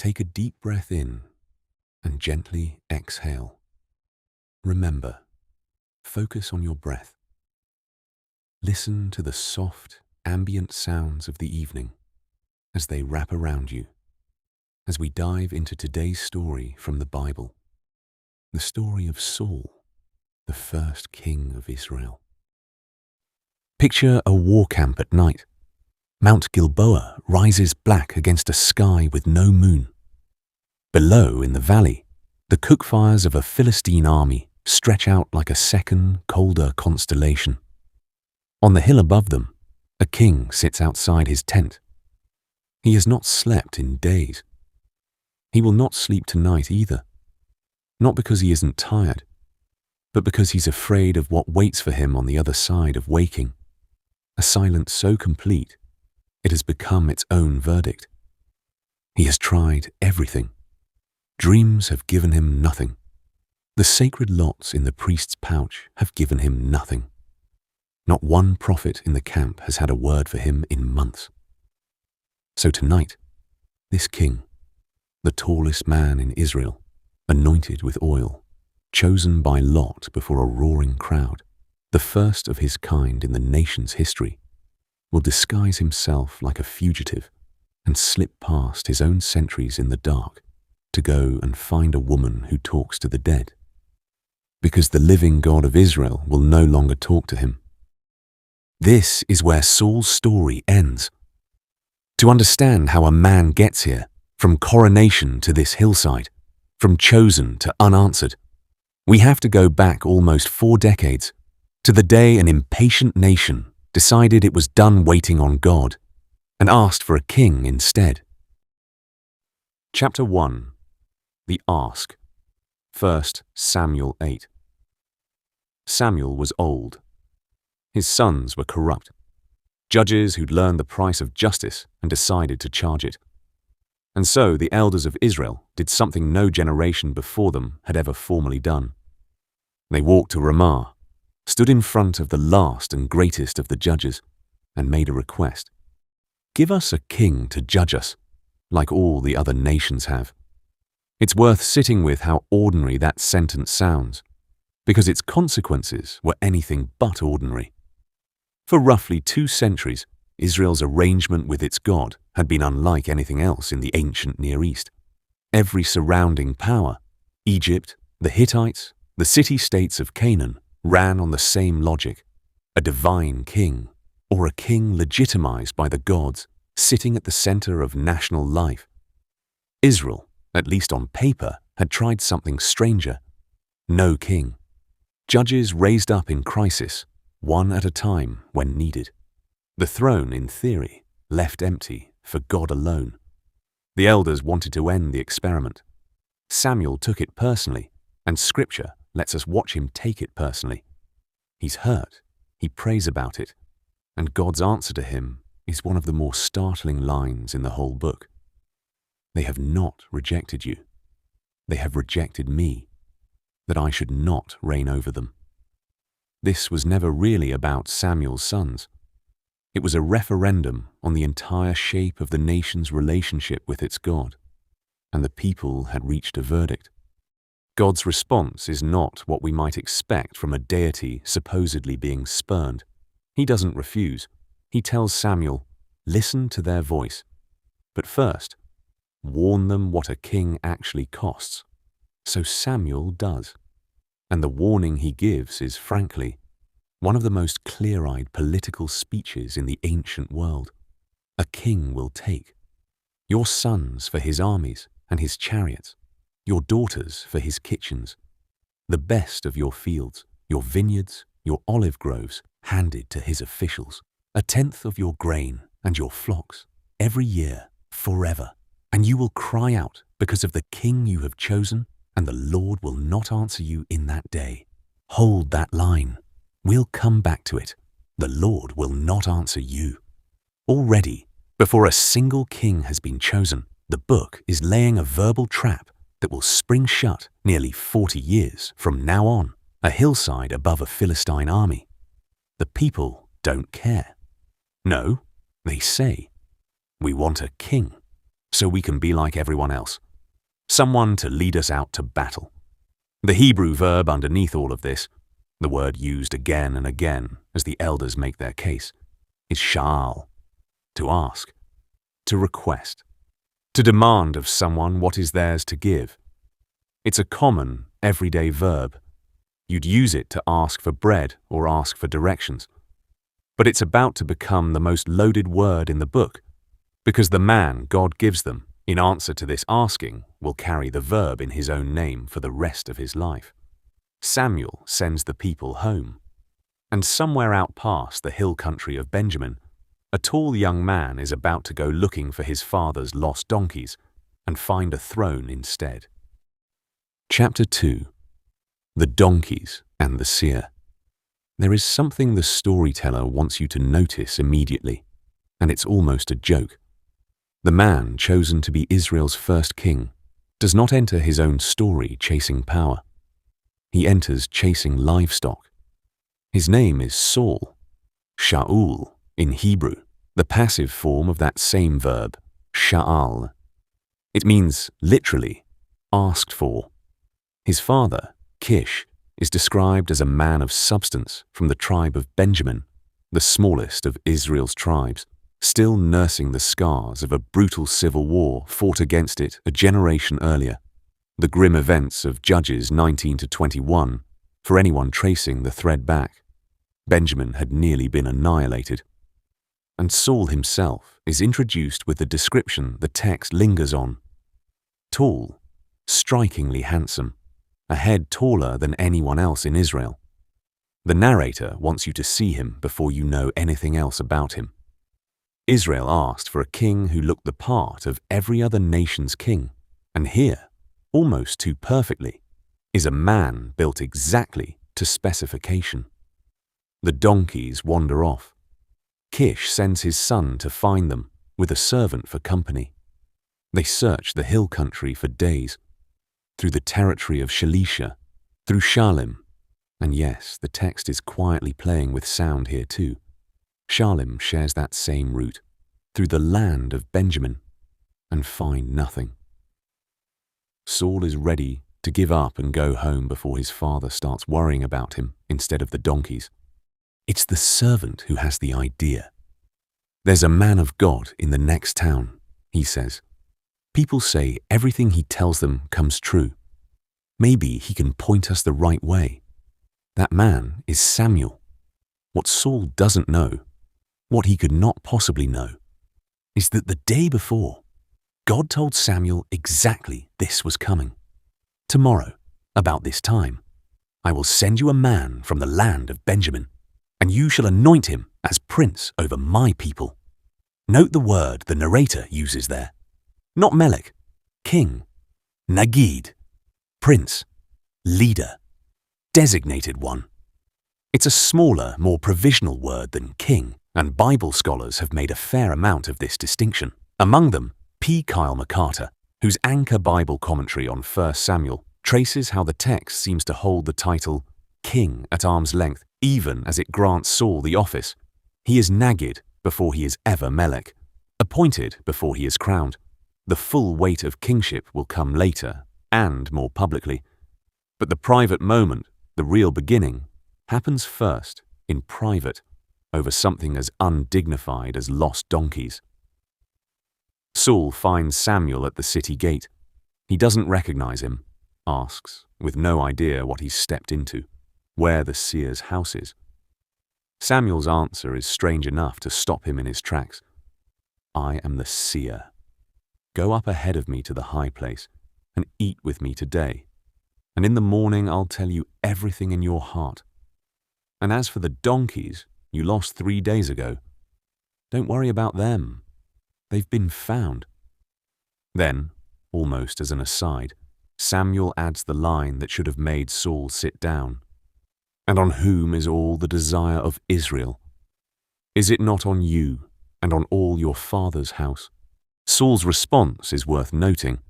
Take a deep breath in and gently exhale. Remember, focus on your breath. Listen to the soft, ambient sounds of the evening as they wrap around you, as we dive into today's story from the Bible, the story of Saul, the first king of Israel. Picture a war camp at night. Mount Gilboa rises black against a sky with no moon. Below, in the valley, the cook fires of a Philistine army stretch out like a second, colder constellation. On the hill above them, a king sits outside his tent. He has not slept in days. He will not sleep tonight either. Not because he isn't tired, but because he's afraid of what waits for him on the other side of waking. A silence so complete, it has become its own verdict. He has tried everything. Dreams have given him nothing. The sacred lots in the priest's pouch have given him nothing. Not one prophet in the camp has had a word for him in months. So tonight, this king, the tallest man in Israel, anointed with oil, chosen by lot before a roaring crowd, the first of his kind in the nation's history, will disguise himself like a fugitive and slip past his own sentries in the dark to go and find a woman who talks to the dead, because the living God of Israel will no longer talk to him. This is where Saul's story ends. To understand how a man gets here, from coronation to this hillside, from chosen to unanswered, we have to go back almost 4 decades to the day an impatient nation decided it was done waiting on God and asked for a king instead. Chapter 1. The Ask. 1 Samuel 8. Samuel was old. His sons were corrupt, judges who'd learned the price of justice and decided to charge it. And so the elders of Israel did something no generation before them had ever formally done. They walked to Ramah, stood in front of the last and greatest of the judges, and made a request. Give us a king to judge us, like all the other nations have. It's worth sitting with how ordinary that sentence sounds, because its consequences were anything but ordinary. For roughly 2 centuries, Israel's arrangement with its God had been unlike anything else in the ancient Near East. Every surrounding power, Egypt, the Hittites, the city-states of Canaan, ran on the same logic: a divine king, or a king legitimized by the gods, sitting at the center of national life. Israel, at least on paper, had tried something stranger. No king. Judges raised up in crisis, one at a time when needed. The throne, in theory, left empty for God alone. The elders wanted to end the experiment. Samuel took it personally, and Scripture lets us watch him take it personally. He's hurt, he prays about it, and God's answer to him is one of the more startling lines in the whole book. They have not rejected you. They have rejected me, that I should not reign over them. This was never really about Samuel's sons. It was a referendum on the entire shape of the nation's relationship with its God, and the people had reached a verdict. God's response is not what we might expect from a deity supposedly being spurned. He doesn't refuse. He tells Samuel, listen to their voice, but first, warn them what a king actually costs. So Samuel does. And the warning he gives is, frankly, one of the most clear-eyed political speeches in the ancient world. A king will take your sons for his armies and his chariots, your daughters for his kitchens, the best of your fields, your vineyards, your olive groves, handed to his officials, 1/10 of your grain and your flocks, every year, forever. And you will cry out because of the king you have chosen, and the Lord will not answer you in that day. Hold that line. We'll come back to it. The Lord will not answer you. Already, before a single king has been chosen, the book is laying a verbal trap that will spring shut nearly 40 years from now on, a hillside above a Philistine army. The people don't care. No, they say, we want a king. so we can be like everyone else. Someone to lead us out to battle. The Hebrew verb underneath all of this, the word used again and again as the elders make their case, is sha'al, to ask, to request, to demand of someone what is theirs to give. It's a common, everyday verb. You'd use it to ask for bread or ask for directions. But it's about to become the most loaded word in the book, because the man God gives them in answer to this asking will carry the verb in his own name for the rest of his life. Samuel sends the people home, and somewhere out past the hill country of Benjamin, a tall young man is about to go looking for his father's lost donkeys and find a throne instead. Chapter 2. The Donkeys and the Seer. There is something the storyteller wants you to notice immediately, and it's almost a joke. The man chosen to be Israel's first king does not enter his own story chasing power. He enters chasing livestock. His name is Saul, Shaul in Hebrew, the passive form of that same verb, sha'al. It means, literally, asked for. His father, Kish, is described as a man of substance from the tribe of Benjamin, the smallest of Israel's tribes, still nursing the scars of a brutal civil war fought against it a generation earlier. The grim events of Judges 19 to 21, for anyone tracing the thread back. Benjamin had nearly been annihilated. And Saul himself is introduced with the description the text lingers on. Tall, strikingly handsome, a head taller than anyone else in Israel. The narrator wants you to see him before you know anything else about him. Israel asked for a king who looked the part of every other nation's king, and here, almost too perfectly, is a man built exactly to specification. The donkeys wander off. Kish sends his son to find them with a servant for company. They search the hill country for days, through the territory of Shalisha, through Shalim, and yes, the text is quietly playing with sound here too. Shalim shares that same route, through the land of Benjamin, and find nothing. Saul is ready to give up and go home before his father starts worrying about him instead of the donkeys. It's the servant who has the idea. There's a man of God in the next town, he says. People say everything he tells them comes true. Maybe he can point us the right way. That man is Samuel. What Saul doesn't know, what he could not possibly know, is that the day before, God told Samuel exactly this was coming. Tomorrow, about this time, I will send you a man from the land of Benjamin, and you shall anoint him as prince over my people. Note the word the narrator uses there. Not Melech, king, Nagid, prince, leader, designated one. It's a smaller, more provisional word than king, and Bible scholars have made a fair amount of this distinction. Among them, P. Kyle McCarter, whose Anchor Bible commentary on 1 Samuel traces how the text seems to hold the title king at arm's length, even as it grants Saul the office. He is Nagid before he is ever Melech, appointed before he is crowned. The full weight of kingship will come later, and more publicly. But the private moment, the real beginning, happens first, in private, over something as undignified as lost donkeys. Saul finds Samuel at the city gate. He doesn't recognize him, asks, with no idea what he's stepped into, where the seer's house is. Samuel's answer is strange enough to stop him in his tracks. I am the seer. Go up ahead of me to the high place and eat with me today, and in the morning I'll tell you everything in your heart. And as for the donkeys you lost 3 days ago, don't worry about them. They've been found. Then, almost as an aside, Samuel adds the line that should have made Saul sit down. And on whom is all the desire of Israel? Is it not on you and on all your father's house? Saul's response is worth noting,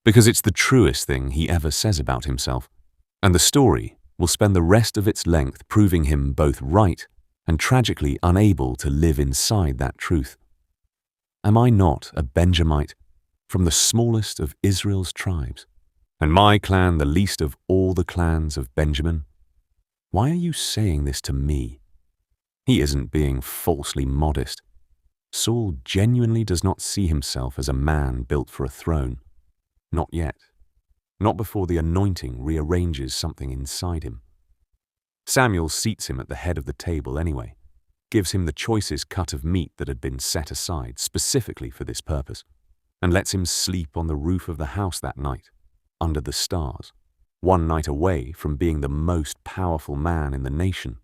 because it's the truest thing he ever says about himself, and the story will spend the rest of its length proving him both right and tragically unable to live inside that truth. Am I not a Benjamite, from the smallest of Israel's tribes, and my clan the least of all the clans of Benjamin? Why are you saying this to me? He isn't being falsely modest. Saul genuinely does not see himself as a man built for a throne. Not yet. Not before the anointing rearranges something inside him. Samuel seats him at the head of the table anyway, gives him the choicest cut of meat that had been set aside specifically for this purpose, and lets him sleep on the roof of the house that night, under the stars, one night away from being the most powerful man in the nation.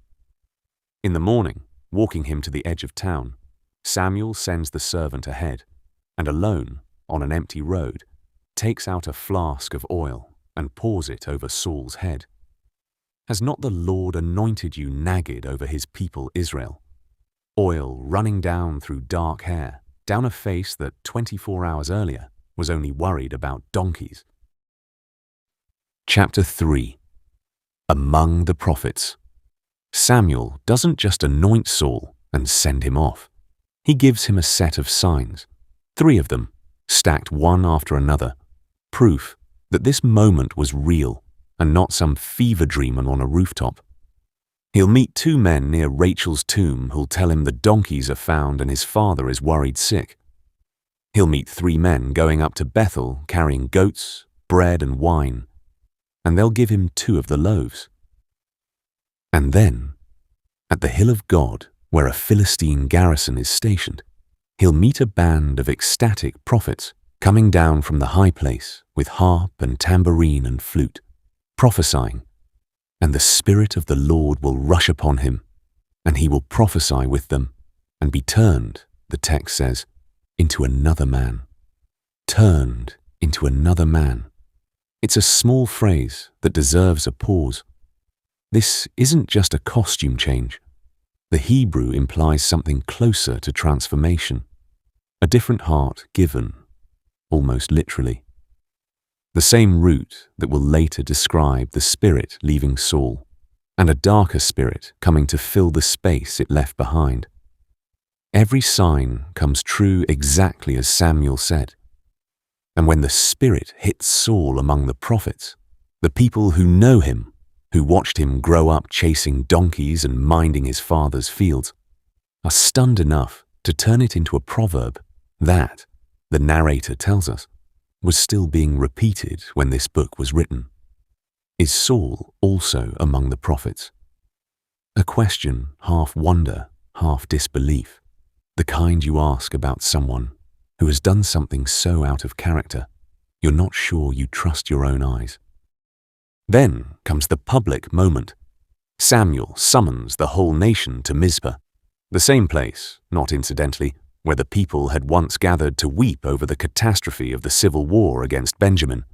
In the morning, walking him to the edge of town, Samuel sends the servant ahead, and alone, on an empty road, takes out a flask of oil and pours it over Saul's head. Has not the Lord anointed you nagged over his people Israel? Oil running down through dark hair, down a face that 24 hours earlier was only worried about donkeys. Chapter 3. Among the Prophets. Samuel doesn't just anoint Saul and send him off. He gives him a set of signs, 3 of them, stacked one after another, proof that this moment was real and not some fever dream on a rooftop. He'll meet 2 men near Rachel's tomb who'll tell him the donkeys are found and his father is worried sick. He'll meet 3 men going up to Bethel carrying goats, bread and wine, and they'll give him 2 of the loaves. And then, at the hill of God, where a Philistine garrison is stationed, he'll meet a band of ecstatic prophets coming down from the high place with harp and tambourine and flute, prophesying, and the Spirit of the Lord will rush upon him, and he will prophesy with them, and be turned, the text says, into another man. Turned into another man. It's a small phrase that deserves a pause. This isn't just a costume change. The Hebrew implies something closer to transformation, a different heart given, almost literally. The same root that will later describe the spirit leaving Saul, and a darker spirit coming to fill the space it left behind. Every sign comes true exactly as Samuel said. And when the Spirit hits Saul among the prophets, the people who know him, who watched him grow up chasing donkeys and minding his father's fields, are stunned enough to turn it into a proverb that, the narrator tells us, was still being repeated when this book was written. Is Saul also among the prophets? A question half wonder, half disbelief, the kind you ask about someone who has done something so out of character, you're not sure you trust your own eyes. Then comes the public moment. Samuel summons the whole nation to Mizpah, the same place, not incidentally, where the people had once gathered to weep over the catastrophe of the civil war against Benjamin.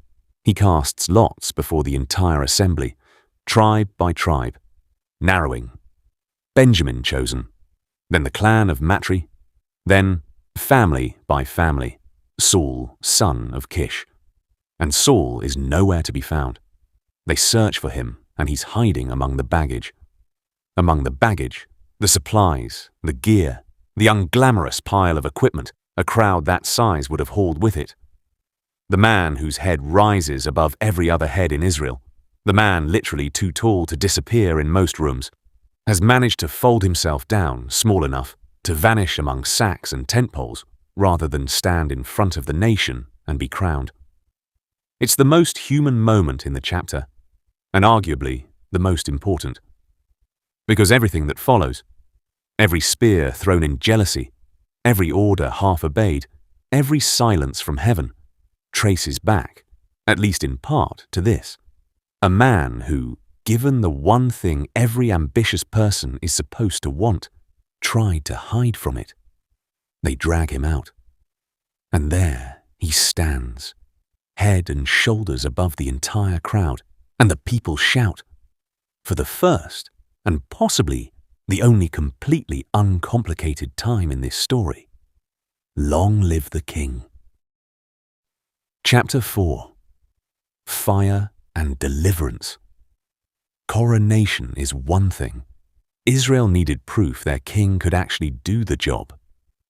He casts lots before the entire assembly, tribe by tribe, narrowing. Benjamin chosen, then the clan of Matri, then family by family, Saul, son of Kish. And Saul is nowhere to be found. They search for him, and he's hiding among the baggage. Among the baggage, the supplies, the gear, the unglamorous pile of equipment a crowd that size would have hauled with it. The man whose head rises above every other head in Israel, the man literally too tall to disappear in most rooms, has managed to fold himself down small enough to vanish among sacks and tent poles rather than stand in front of the nation and be crowned. It's the most human moment in the chapter, and arguably the most important. Because everything that follows, every spear thrown in jealousy, every order half obeyed, every silence from heaven, traces back, at least in part, to this. A man who, given the one thing every ambitious person is supposed to want, tried to hide from it. They drag him out. And there he stands, head and shoulders above the entire crowd, and the people shout. For the first, and possibly the only completely uncomplicated time in this story, long live the king. Chapter 4. Fire and Deliverance. Coronation is one thing. Israel needed proof their king could actually do the job.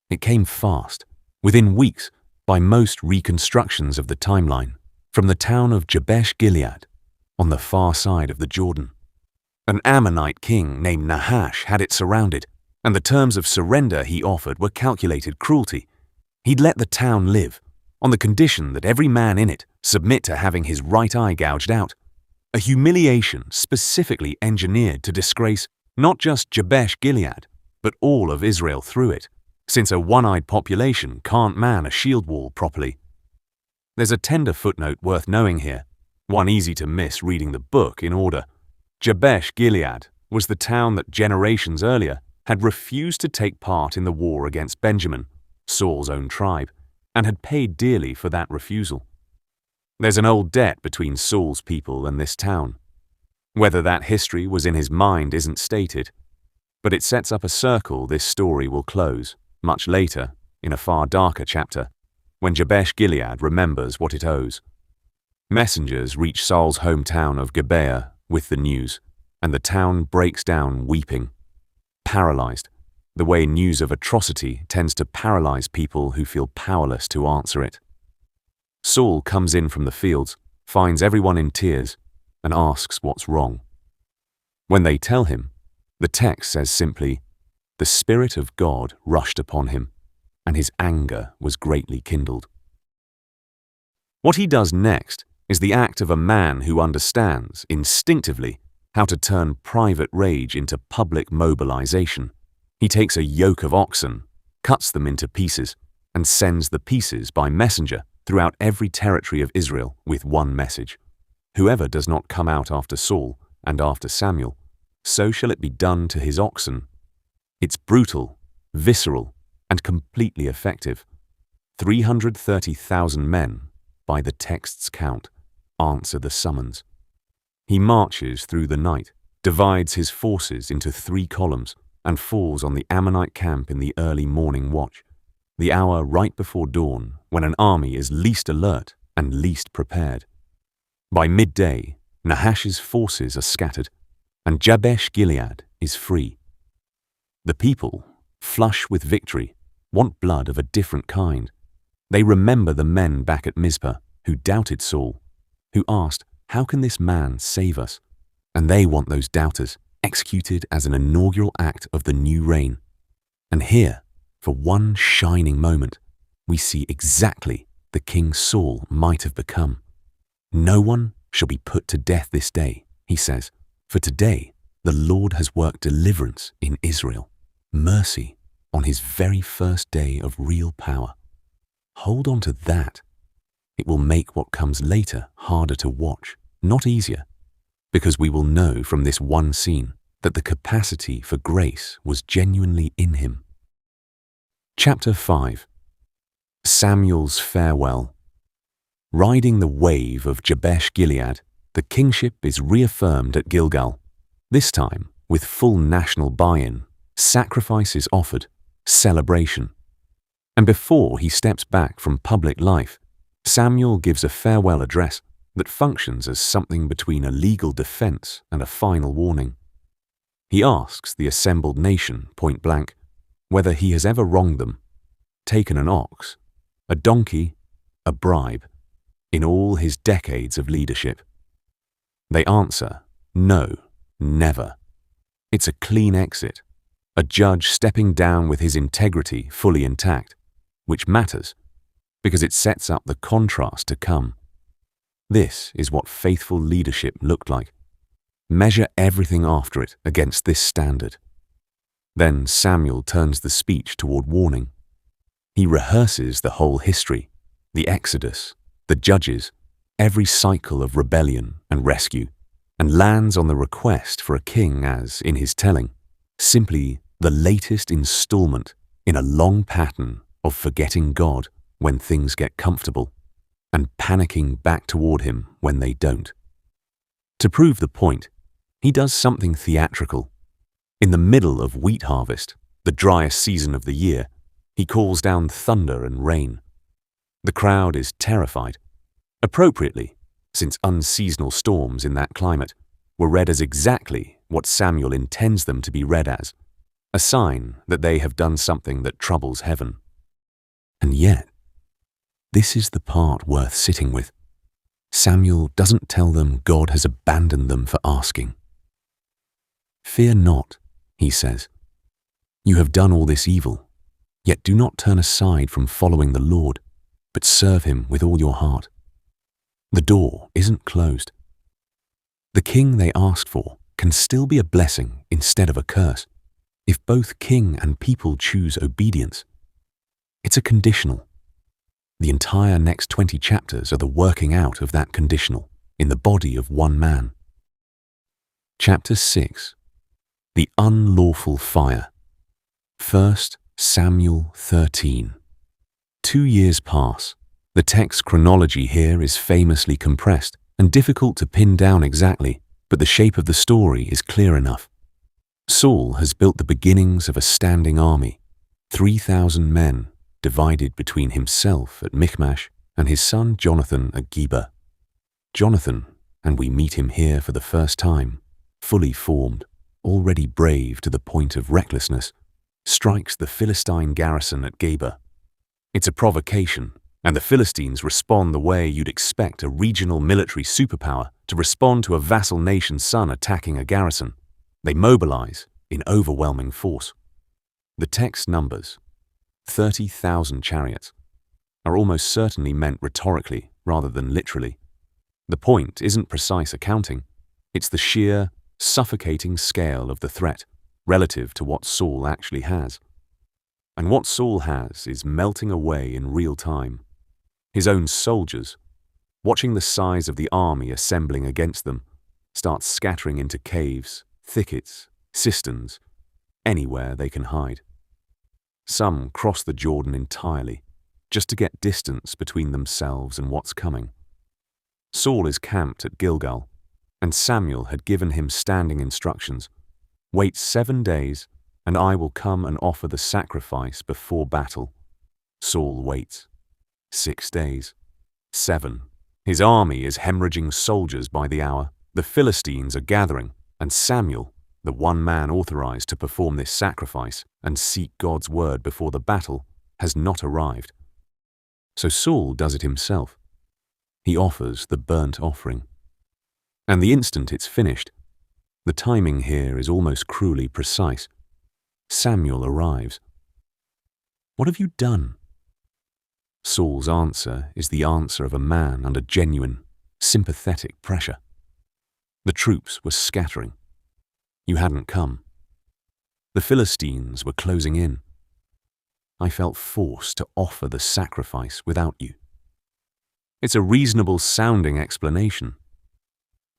It came fast. Within weeks, by most reconstructions of the timeline, from the town of Jabesh-Gilead, on the far side of the Jordan. An Ammonite king named Nahash had it surrounded, and the terms of surrender he offered were calculated cruelty. He'd let the town live, on the condition that every man in it submit to having his right eye gouged out, a humiliation specifically engineered to disgrace not just Jabesh-Gilead, but all of Israel through it, since a one-eyed population can't man a shield wall properly. There's a tender footnote worth knowing here, one easy to miss reading the book in order. Jabesh-Gilead was the town that generations earlier had refused to take part in the war against Benjamin, Saul's own tribe, and had paid dearly for that refusal. There's an old debt between Saul's people and this town. Whether that history was in his mind isn't stated, but it sets up a circle this story will close, much later, in a far darker chapter, when Jabesh-Gilead remembers what it owes. Messengers reach Saul's hometown of Gibeah with the news, and the town breaks down weeping, paralyzed, the way news of atrocity tends to paralyze people who feel powerless to answer it. Saul comes in from the fields, finds everyone in tears, and asks what's wrong. When they tell him, the text says simply, "The Spirit of God rushed upon him, and his anger was greatly kindled." What he does next is the act of a man who understands, instinctively, how to turn private rage into public mobilization. He takes a yoke of oxen, cuts them into pieces, and sends the pieces by messenger throughout every territory of Israel with one message. Whoever does not come out after Saul and after Samuel, so shall it be done to his oxen. It's brutal, visceral, and completely effective. 330,000 men, by the text's count, answer the summons. He marches through the night, divides his forces into 3 columns, and falls on the Ammonite camp in the early morning watch, the hour right before dawn when an army is least alert and least prepared. By midday, Nahash's forces are scattered, and Jabesh-Gilead is free. The people, flush with victory, want blood of a different kind. They remember the men back at Mizpah who doubted Saul, who asked, "How can this man save us?" And they want those doubters executed as an inaugural act of the new reign. And here, for one shining moment, we see exactly the king Saul might have become. "No one shall be put to death this day," he says, "for today the Lord has worked deliverance in Israel, mercy on his very first day of real power." Hold on to that. It will make what comes later harder to watch, not easier, because we will know from this one scene that the capacity for grace was genuinely in him. Chapter 5. Samuel's Farewell. Riding the wave of Jabesh-Gilead, the kingship is reaffirmed at Gilgal. This time, with full national buy-in, sacrifice is offered, celebration. And before he steps back from public life, Samuel gives a farewell address that functions as something between a legal defense and a final warning. He asks the assembled nation point blank whether he has ever wronged them, taken an ox, a donkey, a bribe, in all his decades of leadership. They answer, no, never. It's a clean exit, a judge stepping down with his integrity fully intact, which matters because it sets up the contrast to come. This is what faithful leadership looked like. Measure everything after it against this standard. Then Samuel turns the speech toward warning. He rehearses the whole history, the Exodus, the Judges, every cycle of rebellion and rescue, and lands on the request for a king as, in his telling, simply the latest installment in a long pattern of forgetting God when things get comfortable and panicking back toward him when they don't. To prove the point, he does something theatrical. In the middle of wheat harvest, the driest season of the year, he calls down thunder and rain. The crowd is terrified, appropriately, since unseasonal storms in that climate were read as exactly what Samuel intends them to be read as, a sign that they have done something that troubles heaven. And yet, This is the part worth sitting with. Samuel doesn't tell them God has abandoned them for asking. "Fear not," he says. "You have done all this evil, yet do not turn aside from following the Lord, but serve him with all your heart." The door isn't closed. The king they asked for can still be a blessing instead of a curse, if both king and people choose obedience. It's a conditional. The entire next 20 chapters are the working out of that conditional in the body of one man. Chapter 6. The Unlawful Fire. 1 Samuel 13. 2 years pass. The text chronology here is famously compressed and difficult to pin down exactly, but the shape of the story is clear enough. Saul has built the beginnings of a standing army, 3,000 men divided between himself at Michmash and his son Jonathan at Geba. Jonathan, and we meet him here for the first time, fully formed, already brave to the point of recklessness, strikes the Philistine garrison at Geba. It's a provocation, and the Philistines respond the way you'd expect a regional military superpower to respond to a vassal nation's son attacking a garrison. They mobilize in overwhelming force. The text numbers, 30,000 chariots, are almost certainly meant rhetorically rather than literally. The point isn't precise accounting, it's the sheer, suffocating scale of the threat relative to what Saul actually has. And what Saul has is melting away in real time. His own soldiers, watching the size of the army assembling against them, start scattering into caves, thickets, cisterns, anywhere they can hide. Some cross the Jordan entirely, just to get distance between themselves and what's coming. Saul is camped at Gilgal, and Samuel had given him standing instructions. "Wait 7 days, and I will come and offer the sacrifice before battle." Saul waits. 6 days. 7. His army is hemorrhaging soldiers by the hour. The Philistines are gathering, and Samuel, the one man authorized to perform this sacrifice and seek God's word before the battle, has not arrived. So Saul does it himself. He offers the burnt offering. And the instant it's finished, the timing here is almost cruelly precise. Samuel arrives. "What have you done?" Saul's answer is the answer of a man under genuine, sympathetic pressure. "The troops were scattering. You hadn't come. The Philistines were closing in. I felt forced to offer the sacrifice without you." It's a reasonable sounding explanation.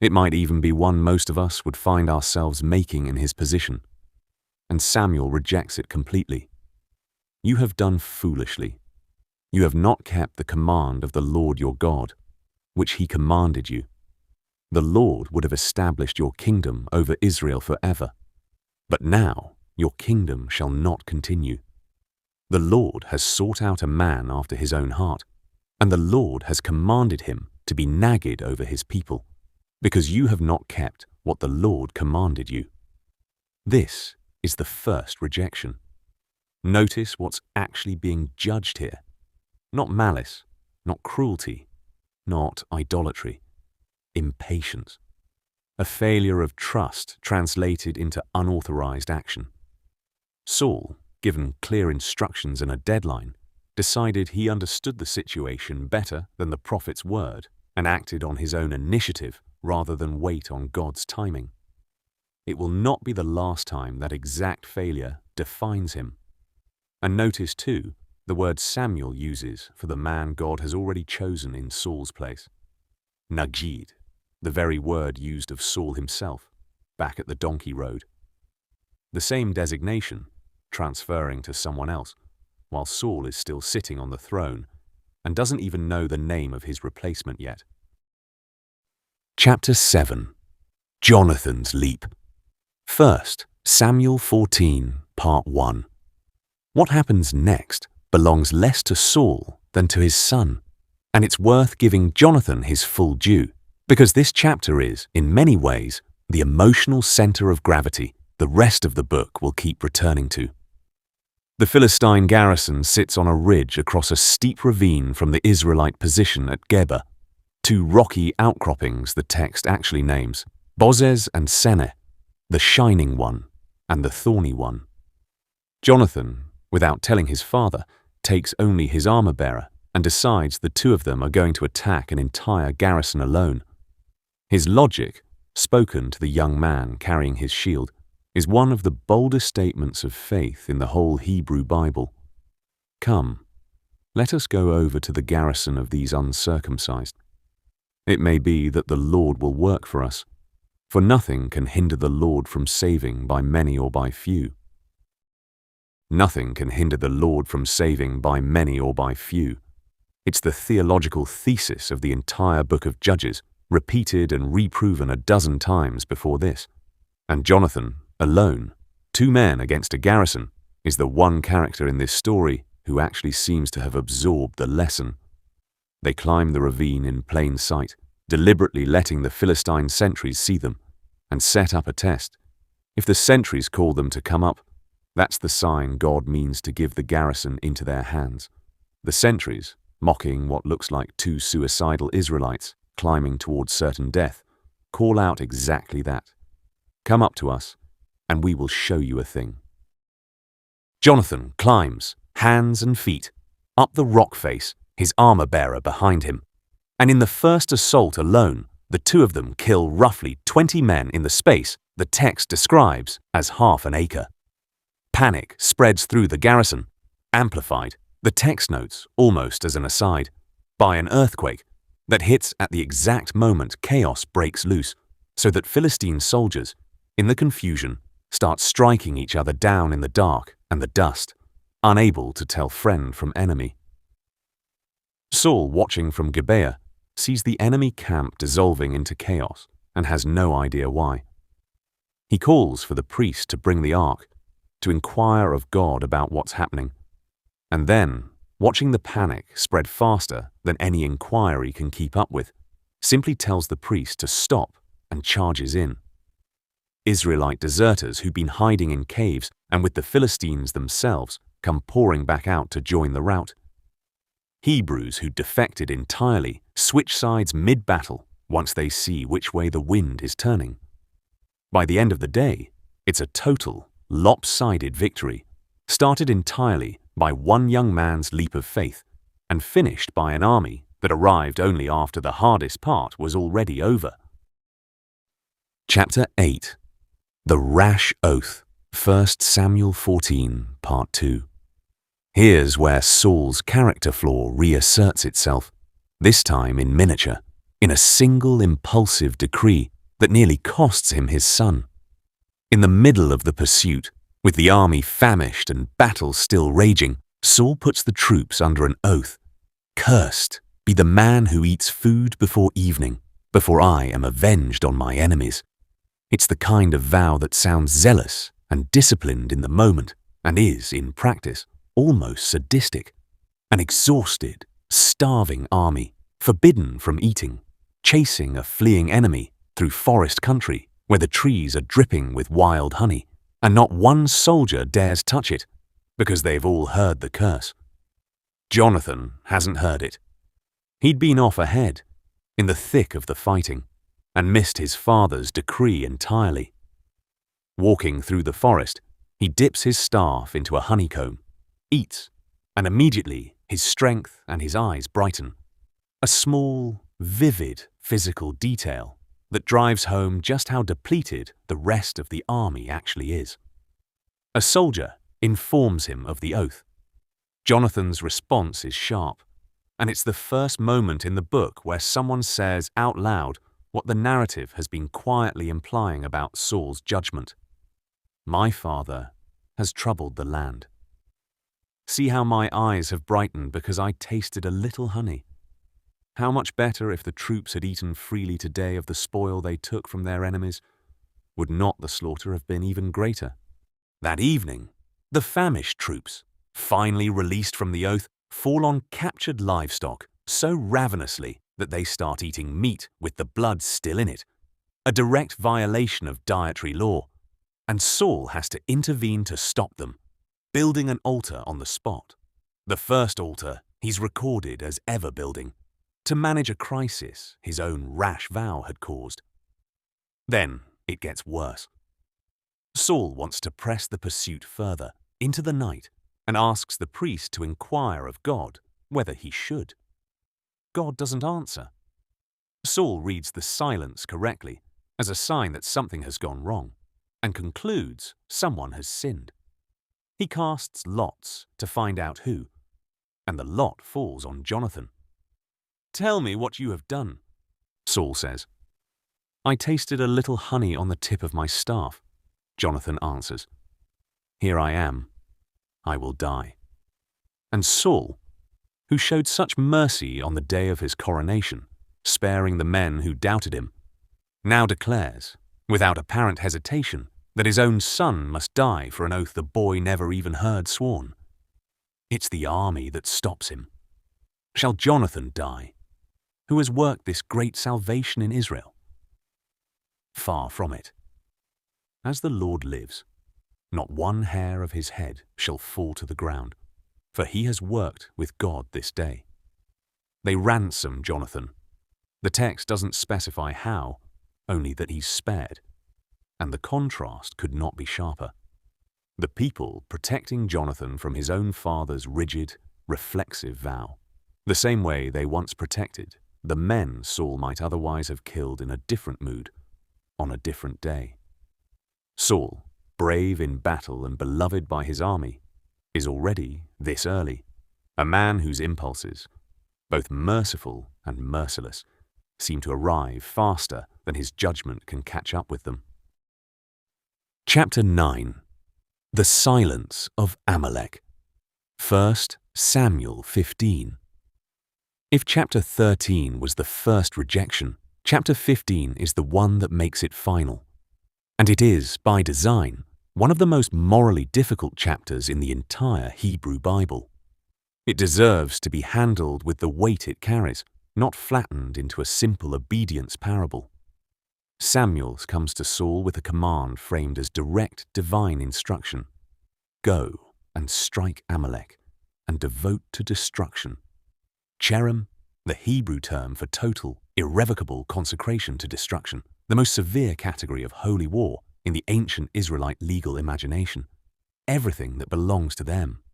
It might even be one most of us would find ourselves making in his position. And Samuel rejects it completely. "You have done foolishly. You have not kept the command of the Lord your God, which he commanded you. The Lord would have established your kingdom over Israel forever. But now your kingdom shall not continue. The Lord has sought out a man after his own heart, and the Lord has commanded him to be nagged over his people, because you have not kept what the Lord commanded you." This is the first rejection. Notice what's actually being judged here. Not malice, not cruelty, not idolatry. Impatience. A failure of trust translated into unauthorized action. Saul, given clear instructions and a deadline, decided he understood the situation better than the prophet's word and acted on his own initiative rather than wait on God's timing. It will not be the last time that exact failure defines him. And notice too, the word Samuel uses for the man God has already chosen in Saul's place. Nagid, the very word used of Saul himself, back at the donkey road. The same designation, transferring to someone else, while Saul is still sitting on the throne and doesn't even know the name of his replacement yet. Chapter 7. Jonathan's Leap. 1 Samuel 14, Part 1. What happens next belongs less to Saul than to his son, and it's worth giving Jonathan his full due, because this chapter is, in many ways, the emotional center of gravity the rest of the book will keep returning to. The Philistine garrison sits on a ridge across a steep ravine from the Israelite position at Geba, two rocky outcroppings the text actually names, Bozez and Seneh, the shining one and the thorny one. Jonathan, without telling his father, takes only his armor-bearer and decides the two of them are going to attack an entire garrison alone. His logic, spoken to the young man carrying his shield, is one of the boldest statements of faith in the whole Hebrew Bible. Come, let us go over to the garrison of these uncircumcised. It may be that the Lord will work for us, for nothing can hinder the Lord from saving by many or by few. Nothing can hinder the Lord from saving by many or by few. It's the theological thesis of the entire book of Judges, repeated and reproven a dozen times before this. And Jonathan, alone, two men against a garrison, is the one character in this story who actually seems to have absorbed the lesson. They climb the ravine in plain sight, deliberately letting the Philistine sentries see them, and set up a test. If the sentries call them to come up, that's the sign God means to give the garrison into their hands. The sentries, mocking what looks like two suicidal Israelites climbing towards certain death, call out exactly that. Come up to us, and we will show you a thing. Jonathan climbs, hands and feet, up the rock face, his armor-bearer behind him. And in the first assault alone, the two of them kill roughly 20 men in the space the text describes as half an acre. Panic spreads through the garrison, amplified, the text notes almost as an aside, by an earthquake that hits at the exact moment chaos breaks loose, so that Philistine soldiers, in the confusion, start striking each other down in the dark and the dust, unable to tell friend from enemy. Saul, watching from Gibeah, sees the enemy camp dissolving into chaos and has no idea why. He calls for the priest to bring the ark, to inquire of God about what's happening, and then, watching the panic spread faster than any inquiry can keep up with, simply tells the priest to stop and charges in. Israelite deserters who'd been hiding in caves and with the Philistines themselves come pouring back out to join the rout. Hebrews who defected entirely switch sides mid-battle once they see which way the wind is turning. By the end of the day, it's a total, lopsided victory, started entirely by one young man's leap of faith and finished by an army that arrived only after the hardest part was already over. Chapter 8. The Rash Oath, 1 Samuel 14, Part 2. Here's where Saul's character flaw reasserts itself, this time in miniature, in a single impulsive decree that nearly costs him his son. In the middle of the pursuit, with the army famished and battle still raging, Saul puts the troops under an oath. Cursed be the man who eats food before evening, before I am avenged on my enemies. It's the kind of vow that sounds zealous and disciplined in the moment, and is, in practice, almost sadistic. An exhausted, starving army, forbidden from eating, chasing a fleeing enemy through forest country where the trees are dripping with wild honey, and not one soldier dares touch it, because they've all heard the curse. Jonathan hasn't heard it. He'd been off ahead, in the thick of the fighting, and missed his father's decree entirely. Walking through the forest, he dips his staff into a honeycomb, eats, and immediately his strength and his eyes brighten. A small, vivid physical detail that drives home just how depleted the rest of the army actually is. A soldier informs him of the oath. Jonathan's response is sharp, and it's the first moment in the book where someone says out loud what the narrative has been quietly implying about Saul's judgment. My father has troubled the land. See how my eyes have brightened because I tasted a little honey. How much better if the troops had eaten freely today of the spoil they took from their enemies? Would not the slaughter have been even greater? That evening, the famished troops, finally released from the oath, fall on captured livestock so ravenously that they start eating meat with the blood still in it, a direct violation of dietary law, and Saul has to intervene to stop them. building an altar on the spot. The first altar he's recorded as ever building, to manage a crisis his own rash vow had caused. Then it gets worse. Saul wants to press the pursuit further, into the night, and asks the priest to inquire of God whether he should. God doesn't answer. Saul reads the silence correctly as a sign that something has gone wrong, and concludes someone has sinned. He casts lots to find out who, and the lot falls on Jonathan. "Tell me what you have done," Saul says. "I tasted a little honey on the tip of my staff," Jonathan answers. "Here I am. I will die." And Saul, who showed such mercy on the day of his coronation, sparing the men who doubted him, now declares, without apparent hesitation, that his own son must die for an oath the boy never even heard sworn. It's the army that stops him. Shall Jonathan die, who has worked this great salvation in Israel? Far from it. As the Lord lives, not one hair of his head shall fall to the ground, for he has worked with God this day. They ransom Jonathan. The text doesn't specify how, only that he's spared, and the contrast could not be sharper. The people protecting Jonathan from his own father's rigid, reflexive vow, the same way they once protected the men Saul might otherwise have killed in a different mood, on a different day. Saul, brave in battle and beloved by his army, is already, this early, a man whose impulses, both merciful and merciless, seem to arrive faster than his judgment can catch up with them. Chapter 9. The Silence of Amalek. 1 Samuel 15. If chapter 13 was the first rejection, chapter 15 is the one that makes it final. And it is, by design, one of the most morally difficult chapters in the entire Hebrew Bible. It deserves to be handled with the weight it carries, not flattened into a simple obedience parable. Samuel comes to Saul with a command framed as direct divine instruction. Go and strike Amalek and devote to destruction. Cherem, the Hebrew term for total, irrevocable consecration to destruction, the most severe category of holy war in the ancient Israelite legal imagination. Everything that belongs to them,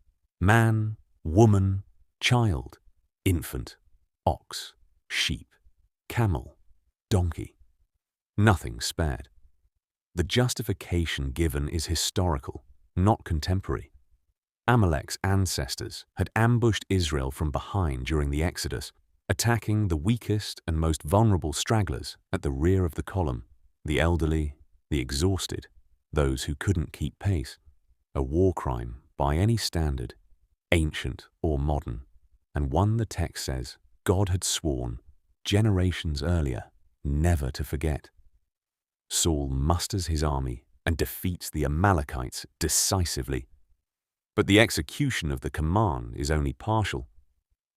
man, woman, child, infant, ox, sheep, camel, donkey. Nothing spared. The justification given is historical, not contemporary. Amalek's ancestors had ambushed Israel from behind during the Exodus, attacking the weakest and most vulnerable stragglers at the rear of the column, the elderly, the exhausted, those who couldn't keep pace. A war crime by any standard, ancient or modern, and one the text says God had sworn, generations earlier, never to forget. Saul musters his army and defeats the Amalekites decisively. But the execution of the command is only partial.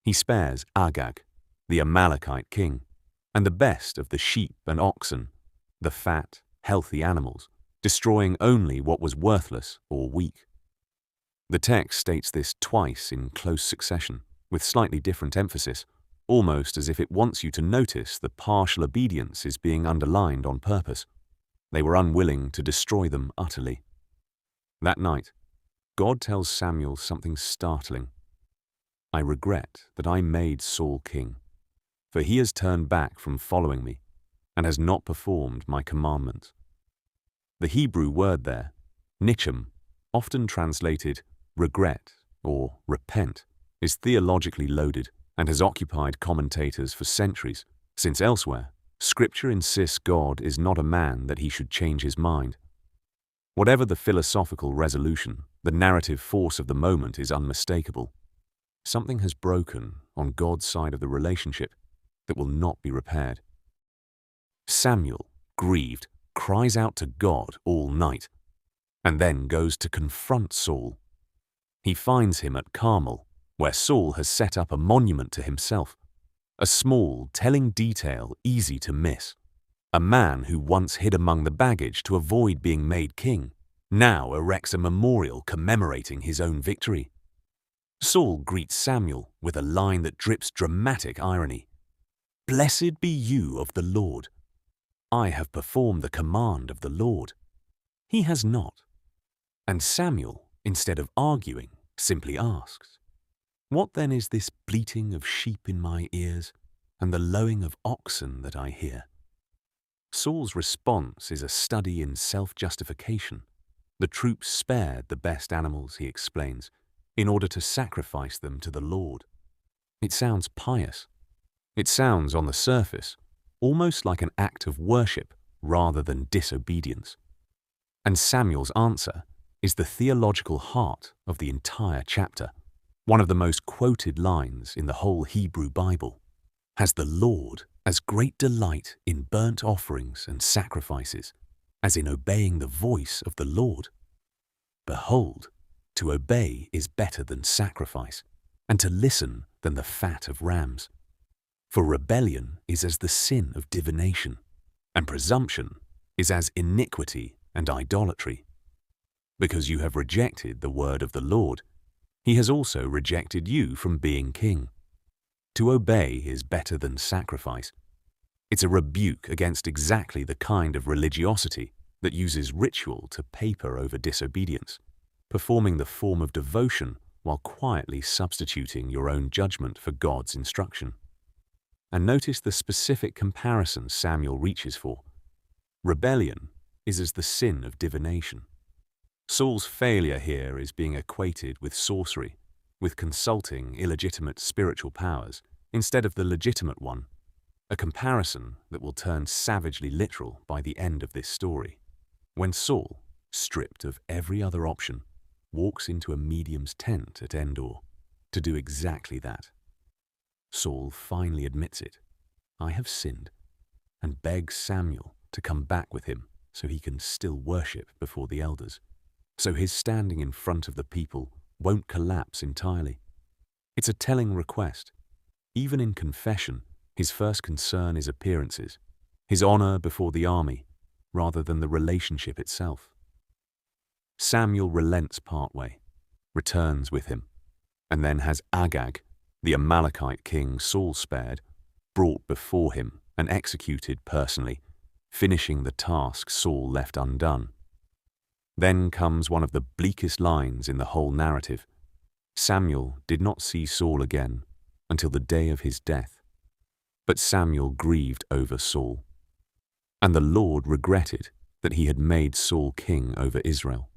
He spares Agag, the Amalekite king, and the best of the sheep and oxen, the fat, healthy animals, destroying only what was worthless or weak. The text states this twice in close succession, with slightly different emphasis, almost as if it wants you to notice the partial obedience is being underlined on purpose. They were unwilling to destroy them utterly. That night, God tells Samuel something startling. I regret that I made Saul king, for he has turned back from following me and has not performed my commandments. The Hebrew word there, nichem, often translated regret or repent, is theologically loaded and has occupied commentators for centuries, since elsewhere, Scripture insists God is not a man that he should change his mind. Whatever the philosophical resolution, the narrative force of the moment is unmistakable. Something has broken on God's side of the relationship that will not be repaired. Samuel, grieved, cries out to God all night, and then goes to confront Saul. He finds him at Carmel, where Saul has set up a monument to himself, a small, telling detail easy to miss. A man who once hid among the baggage to avoid being made king now erects a memorial commemorating his own victory. Saul greets Samuel with a line that drips dramatic irony. "Blessed be you of the Lord. I have performed the command of the Lord. He has not." And Samuel, instead of arguing, simply asks, "What then is this bleating of sheep in my ears and the lowing of oxen that I hear?" Saul's response is a study in self-justification. The troops spared the best animals, he explains, in order to sacrifice them to the Lord. It sounds pious. It sounds, on the surface, almost like an act of worship rather than disobedience. And Samuel's answer is the theological heart of the entire chapter, one of the most quoted lines in the whole Hebrew Bible. "Has the Lord as great delight in burnt offerings and sacrifices as in obeying the voice of the Lord? Behold, to obey is better than sacrifice, and to listen than the fat of rams. For rebellion is as the sin of divination, and presumption is as iniquity and idolatry. Because you have rejected the word of the Lord, he has also rejected you from being king. To obey is better than sacrifice." It's a rebuke against exactly the kind of religiosity that uses ritual to paper over disobedience, performing the form of devotion while quietly substituting your own judgment for God's instruction. And notice the specific comparison Samuel reaches for. Rebellion is as the sin of divination. Saul's failure here is being equated with sorcery, with consulting illegitimate spiritual powers instead of the legitimate one, a comparison that will turn savagely literal by the end of this story, when Saul, stripped of every other option, walks into a medium's tent at Endor to do exactly that. Saul finally admits it. "I have sinned," and begs Samuel to come back with him so he can still worship before the elders, so his standing in front of the people won't collapse entirely. It's a telling request. Even in confession, his first concern is appearances, his honor before the army, rather than the relationship itself. Samuel relents partway, returns with him, and then has Agag, the Amalekite king Saul spared, brought before him and executed personally, finishing the task Saul left undone. Then comes one of the bleakest lines in the whole narrative. Samuel did not see Saul again until the day of his death. But Samuel grieved over Saul, and the Lord regretted that he had made Saul king over Israel.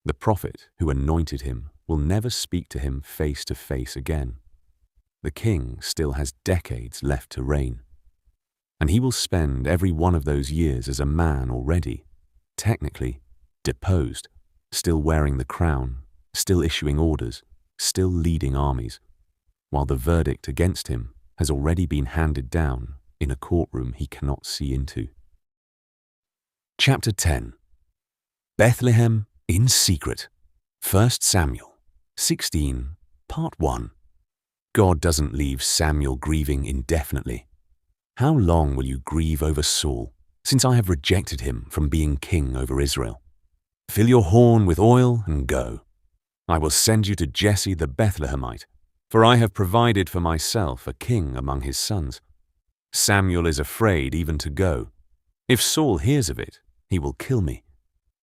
The prophet who anointed him will never speak to him face to face again. The king still has decades left to reign, and he will spend every one of those years as a man already, technically deposed, still wearing the crown, still issuing orders, still leading armies, while the verdict against him has already been handed down in a courtroom he cannot see into. Chapter 10. Bethlehem in Secret. 1 Samuel 16, Part 1. God doesn't leave Samuel grieving indefinitely. "How long will you grieve over Saul, since I have rejected him from being king over Israel? Fill your horn with oil and go. I will send you to Jesse the Bethlehemite, for I have provided for myself a king among his sons." Samuel is afraid even to go. If Saul hears of it, he will kill me,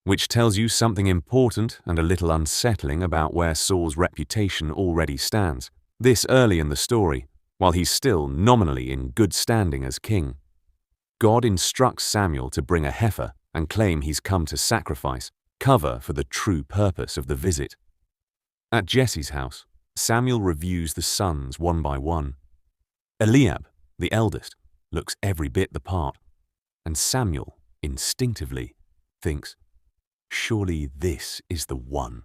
which tells you something important and a little unsettling about where Saul's reputation already stands, this early in the story, while he's still nominally in good standing as king. God instructs Samuel to bring a heifer and claim he's come to sacrifice, cover for the true purpose of the visit. At Jesse's house, Samuel reviews the sons one by one. Eliab, the eldest, looks every bit the part, and Samuel, instinctively, thinks, "Surely this is the one."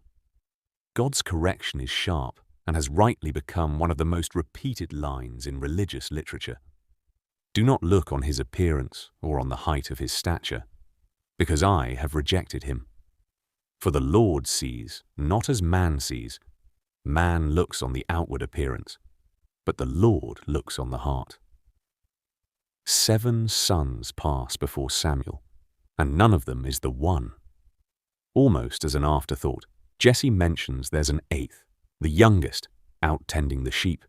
God's correction is sharp and has rightly become one of the most repeated lines in religious literature. Do not look on his appearance or on the height of his stature, because I have rejected him. For the Lord sees not as man sees. Man looks on the outward appearance, but the Lord looks on the heart. 7 sons pass before Samuel, and none of them is the one. Almost as an afterthought, Jesse mentions there's an eighth, the youngest, out tending the sheep,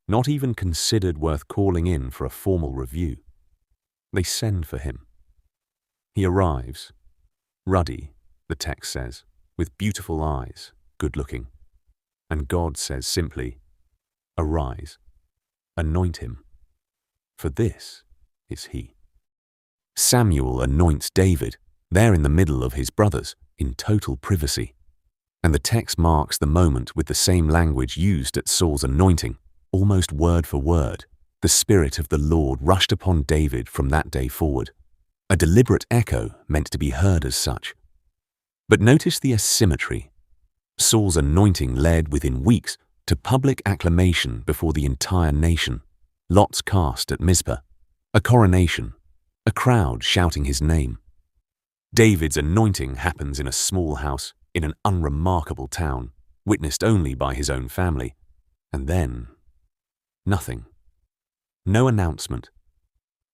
not even considered worth calling in for a formal review. They send for him. He arrives, ruddy, the text says, with beautiful eyes, good-looking. And God says simply, "Arise, anoint him, for this is he." Samuel anoints David, there in the middle of his brothers, in total privacy. And the text marks the moment with the same language used at Saul's anointing, almost word for word. The Spirit of the Lord rushed upon David from that day forward, a deliberate echo meant to be heard as such. But notice the asymmetry. Saul's anointing led within weeks to public acclamation before the entire nation, lots cast at Mizpah, a coronation, a crowd shouting his name. David's anointing happens in a small house in an unremarkable town, witnessed only by his own family. And then, nothing. No announcement.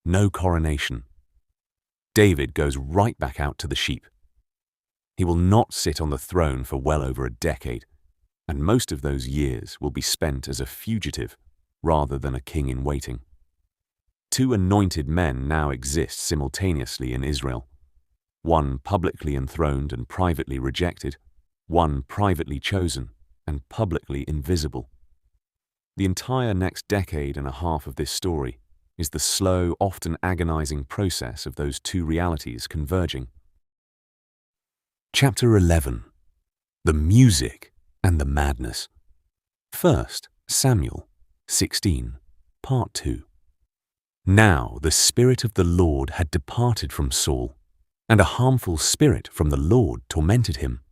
No coronation. David goes right back out to the sheep. He will not sit on the throne for well over a decade, and most of those years will be spent as a fugitive rather than a king in waiting. Two anointed men now exist simultaneously in Israel. One publicly enthroned and privately rejected, one privately chosen and publicly invisible. The entire next decade and a half of this story is the slow, often agonizing process of those two realities converging. Chapter 11. The music and the madness. First, Samuel 16, Part 2. Now the Spirit of the Lord had departed from Saul, and a harmful spirit from the Lord tormented him.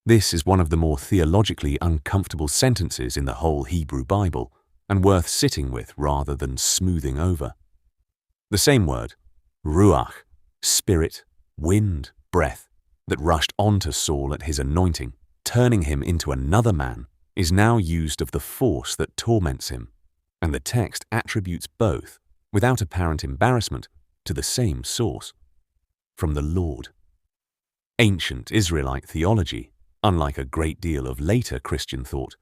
This is one of the more theologically uncomfortable sentences in the whole Hebrew Bible, and worth sitting with rather than smoothing over. The same word, ruach, spirit, wind, breath, that rushed onto Saul at his anointing, turning him into another man, is now used of the force that torments him, and the text attributes both, without apparent embarrassment, to the same source, from the Lord. Ancient Israelite theology, unlike a great deal of later Christian thought,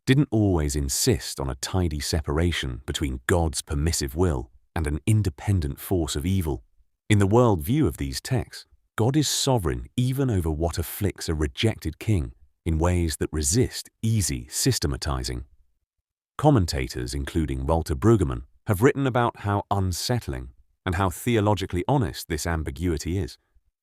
didn't always insist on a tidy separation between God's permissive will and an independent force of evil. In the world view of these texts, God is sovereign even over what afflicts a rejected king in ways that resist easy systematizing. Commentators, including Walter Brueggemann, have written about how unsettling and how theologically honest this ambiguity is.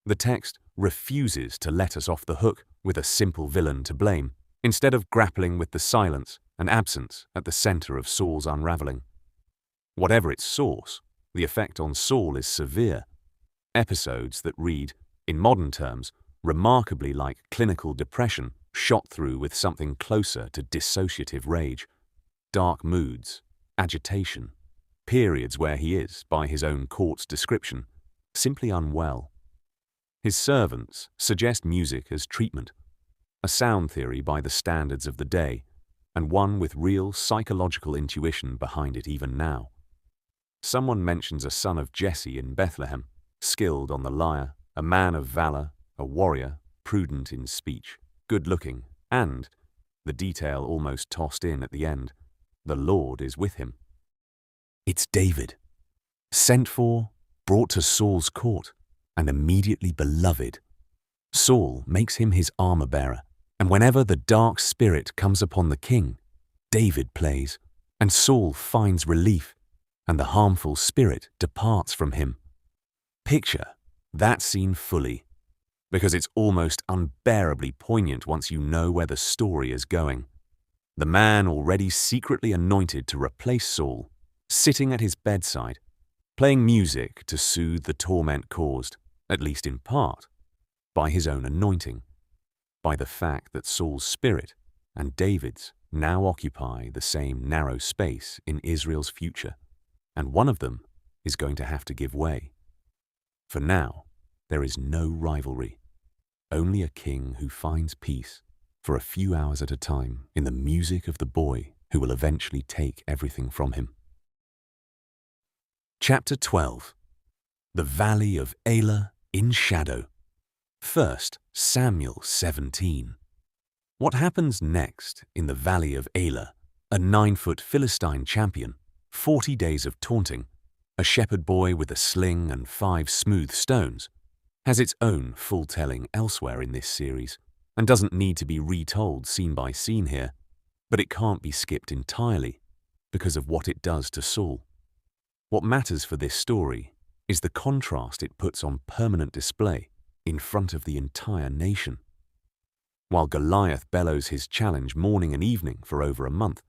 The text refuses to let us off the hook with a simple villain to blame, instead of grappling with the silence and absence at the center of Saul's unraveling. Whatever its source, the effect on Saul is severe. Episodes that read, in modern terms, remarkably like clinical depression shot through with something closer to dissociative rage. Dark moods, agitation, periods where he is, by his own court's description, simply unwell. His servants suggest music as treatment, a sound theory by the standards of the day, and one with real psychological intuition behind it even now. Someone mentions a son of Jesse in Bethlehem, skilled on the lyre, a man of valor, a warrior, prudent in speech, good-looking, and, the detail almost tossed in at the end, the Lord is with him. It's David, sent for, brought to Saul's court, and immediately beloved. Saul makes him his armor-bearer, and whenever the dark spirit comes upon the king, David plays, and Saul finds relief, and the harmful spirit departs from him. Picture that scene fully, because it's almost unbearably poignant once you know where the story is going. The man already secretly anointed to replace Saul, sitting at his bedside, playing music to soothe the torment caused, at least in part, by his own anointing, by the fact that Saul's spirit and David's now occupy the same narrow space in Israel's future, and one of them is going to have to give way. For now, there is no rivalry, only a king who finds peace for a few hours at a time in the music of the boy who will eventually take everything from him. Chapter 12. The Valley of Elah in Shadow. 1 Samuel 17. What happens next in the valley of Elah? A 9-foot Philistine champion, 40 days of taunting, a shepherd boy with a sling and 5 smooth stones, has its own full telling elsewhere in this series and doesn't need to be retold scene by scene here, but it can't be skipped entirely because of what it does to Saul. What matters for this story is the contrast it puts on permanent display in front of the entire nation. While Goliath bellows his challenge morning and evening for over a month,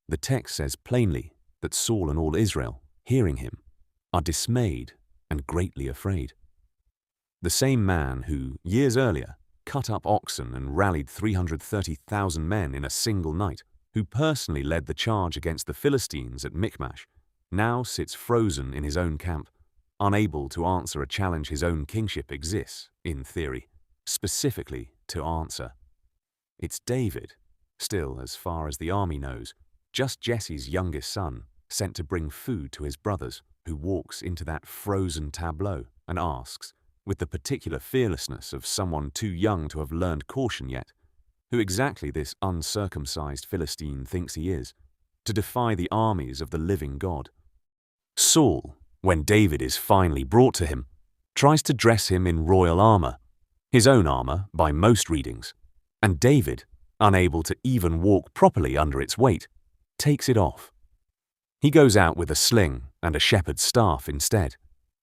the text says plainly that Saul and all Israel, hearing him, are dismayed and greatly afraid. The same man who, years earlier, cut up oxen and rallied 330,000 men in a single night, who personally led the charge against the Philistines at Michmash, now sits frozen in his own camp, unable to answer a challenge his own kingship exists, in theory, specifically to answer. It's David, still, as far as the army knows, just Jesse's youngest son, sent to bring food to his brothers, who walks into that frozen tableau and asks, with the particular fearlessness of someone too young to have learned caution yet, who exactly this uncircumcised Philistine thinks he is, to defy the armies of the living God. Saul, when David is finally brought to him, tries to dress him in royal armor, his own armor by most readings, and David, unable to even walk properly under its weight, takes it off. He goes out with a sling and a shepherd's staff instead,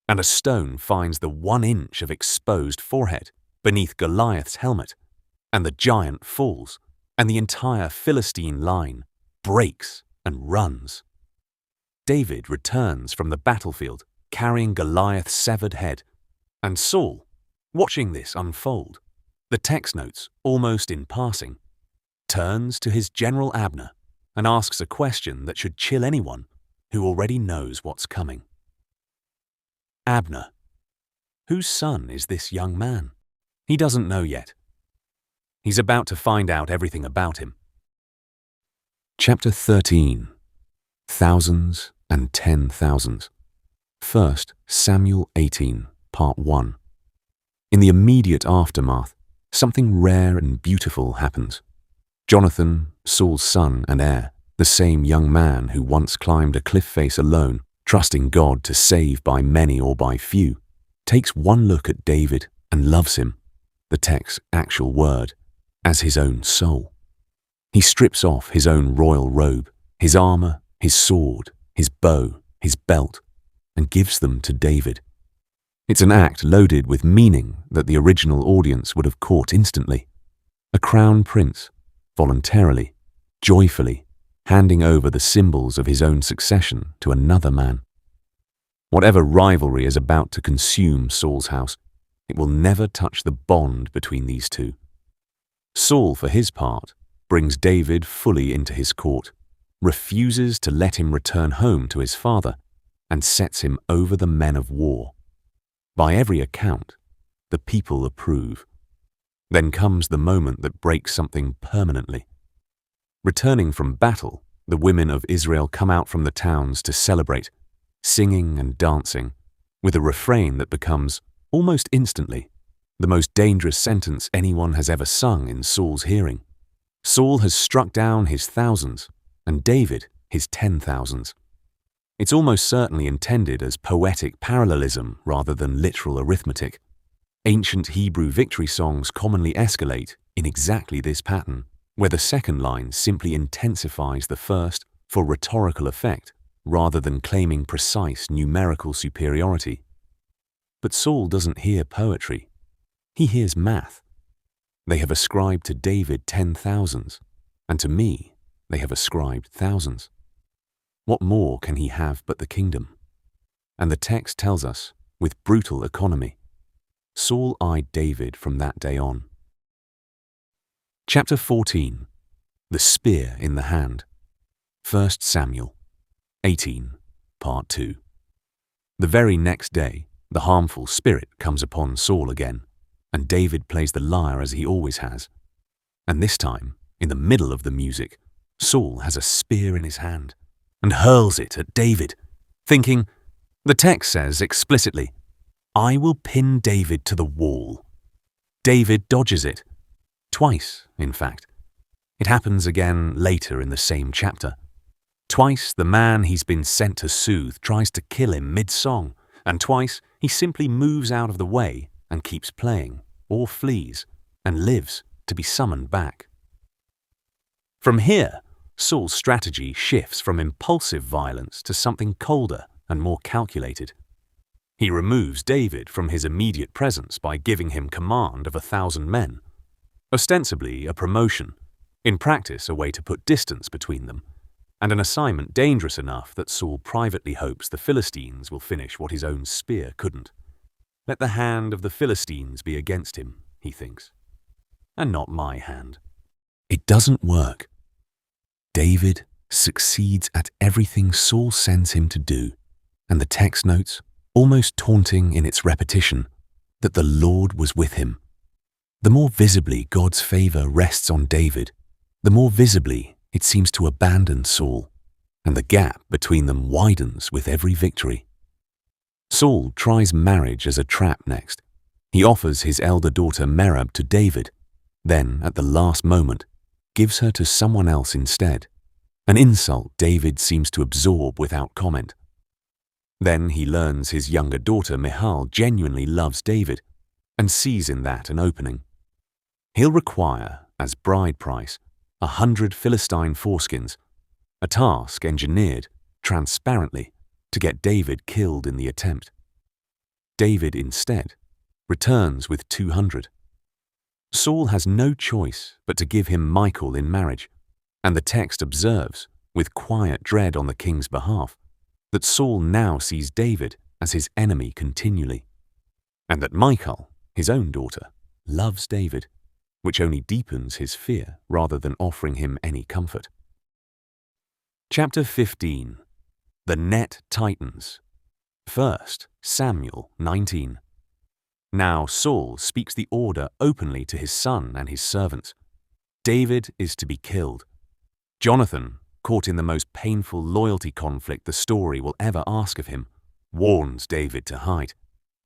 and a stone finds the 1 inch of exposed forehead beneath Goliath's helmet, and the giant falls, and the entire Philistine line breaks and runs. David returns from the battlefield carrying Goliath's severed head, and Saul, watching this unfold, the text notes almost in passing, turns to his general Abner and asks a question that should chill anyone who already knows what's coming. Abner, whose son is this young man? He doesn't know yet. He's about to find out everything about him. Chapter 13. Thousands and 10,000s. 1 Samuel 18, Part 1. In the immediate aftermath, something rare and beautiful happens. Jonathan, Saul's son and heir, the same young man who once climbed a cliff face alone, trusting God to save by many or by few, takes one look at David and loves him, the text's actual word, as his own soul. He strips off his own royal robe, his armor, his sword, his bow, his belt, and gives them to David. It's an act loaded with meaning that the original audience would have caught instantly. A crown prince, voluntarily, joyfully, handing over the symbols of his own succession to another man. Whatever rivalry is about to consume Saul's house, it will never touch the bond between these two. Saul, for his part, brings David fully into his court, refuses to let him return home to his father, and sets him over the men of war. By every account, the people approve. Then comes the moment that breaks something permanently. Returning from battle, the women of Israel come out from the towns to celebrate, singing and dancing, with a refrain that becomes, almost instantly, the most dangerous sentence anyone has ever sung in Saul's hearing. Saul has struck down his thousands, and David his 10,000s. It's almost certainly intended as poetic parallelism rather than literal arithmetic. Ancient Hebrew victory songs commonly escalate in exactly this pattern, where the second line simply intensifies the first for rhetorical effect rather than claiming precise numerical superiority. But Saul doesn't hear poetry. He hears math. They have ascribed to David 10,000s, and to me they have ascribed thousands. What more can he have but the kingdom? And the text tells us, with brutal economy, Saul eyed David from that day on. Chapter 14. The Spear in the Hand. 1 Samuel 18, Part 2. The very next day, the harmful spirit comes upon Saul again, and David plays the lyre as he always has. And this time, in the middle of the music, Saul has a spear in his hand and hurls it at David, thinking, the text says explicitly, I will pin David to the wall. David dodges it. Twice, in fact. It happens again later in the same chapter. Twice the man he's been sent to soothe tries to kill him mid-song, and twice he simply moves out of the way and keeps playing, or flees, and lives to be summoned back. From here, Saul's strategy shifts from impulsive violence to something colder and more calculated. He removes David from his immediate presence by giving him command of 1,000 men, ostensibly a promotion, in practice a way to put distance between them, and an assignment dangerous enough that Saul privately hopes the Philistines will finish what his own spear couldn't. Let the hand of the Philistines be against him, he thinks, and not my hand. It doesn't work. David succeeds at everything Saul sends him to do, and the text notes, almost taunting in its repetition, that the Lord was with him. The more visibly God's favor rests on David, the more visibly it seems to abandon Saul, and the gap between them widens with every victory. Saul tries marriage as a trap next. He offers his elder daughter Merab to David, then, at the last moment, gives her to someone else instead, an insult David seems to absorb without comment. Then he learns his younger daughter Michal genuinely loves David and sees in that an opening. He'll require, as bride price, 100 Philistine foreskins, a task engineered, transparently, to get David killed in the attempt. David, instead, returns with 200. Saul has no choice but to give him Michal in marriage, and the text observes, with quiet dread on the king's behalf, that Saul now sees David as his enemy continually, and that Michal, his own daughter, loves David, which only deepens his fear rather than offering him any comfort. Chapter 15. The net tightens. 1 Samuel 19. Now Saul speaks the order openly to his son and his servants. David is to be killed. Jonathan, caught in the most painful loyalty conflict the story will ever ask of him, warns David to hide,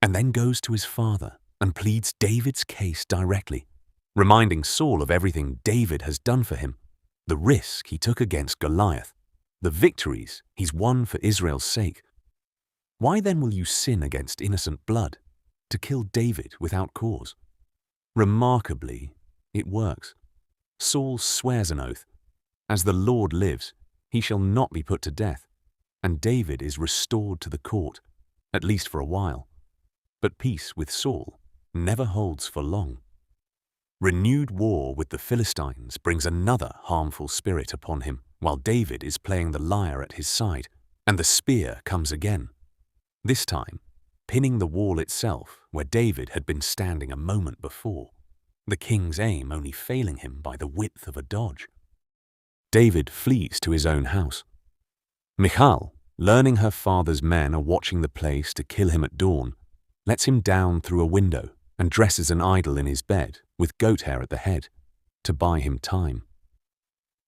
and then goes to his father and pleads David's case directly, reminding Saul of everything David has done for him, the risk he took against Goliath, the victories he's won for Israel's sake. Why then will you sin against innocent blood, to kill David without cause? Remarkably, it works. Saul swears an oath. As the Lord lives, he shall not be put to death, and David is restored to the court, at least for a while. But peace with Saul never holds for long. Renewed war with the Philistines brings another harmful spirit upon him, while David is playing the lyre at his side, and the spear comes again. This time, pinning the wall itself where David had been standing a moment before, the king's aim only failing him by the width of a dodge. David flees to his own house. Michal, learning her father's men are watching the place to kill him at dawn, lets him down through a window and dresses an idol in his bed with goat hair at the head to buy him time.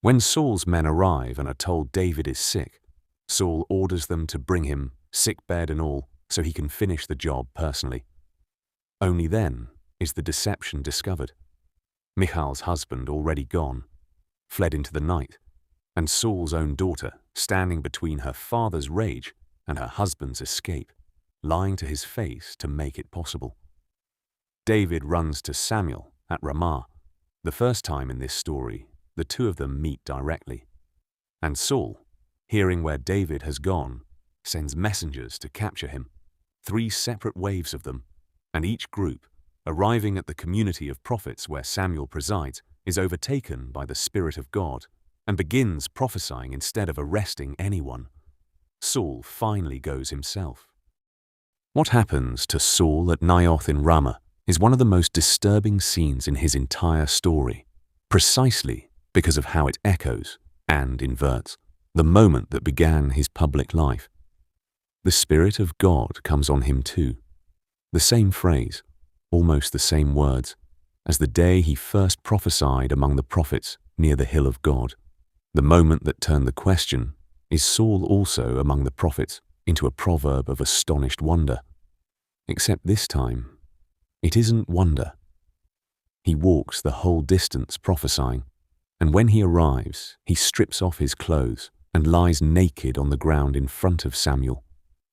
When Saul's men arrive and are told David is sick, Saul orders them to bring him, sick bed and all, so he can finish the job personally. Only then is the deception discovered. Michal's husband, already gone, fled into the night, and Saul's own daughter, standing between her father's rage and her husband's escape, lying to his face to make it possible. David runs to Samuel at Ramah. The first time in this story, the two of them meet directly. And Saul, hearing where David has gone, sends messengers to capture him, 3 separate waves of them, and each group, arriving at the community of prophets where Samuel presides, is overtaken by the Spirit of God and begins prophesying instead of arresting anyone. Saul finally goes himself. What happens to Saul at Naioth in Ramah is one of the most disturbing scenes in his entire story, precisely because of how it echoes and inverts the moment that began his public life. The Spirit of God comes on him too. The same phrase, almost the same words, as the day he first prophesied among the prophets near the hill of God. The moment that turned the question, is Saul also among the prophets, into a proverb of astonished wonder. Except this time, it isn't wonder. He walks the whole distance prophesying, and when he arrives, he strips off his clothes and lies naked on the ground in front of Samuel,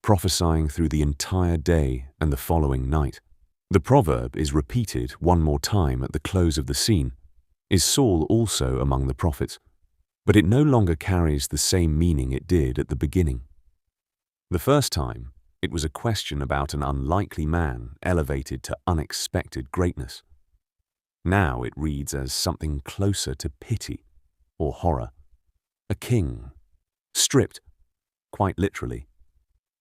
prophesying through the entire day and the following night. The proverb is repeated one more time at the close of the scene. Is Saul also among the prophets? But it no longer carries the same meaning it did at the beginning. The first time, it was a question about an unlikely man elevated to unexpected greatness. Now it reads as something closer to pity or horror. A king, stripped, quite literally,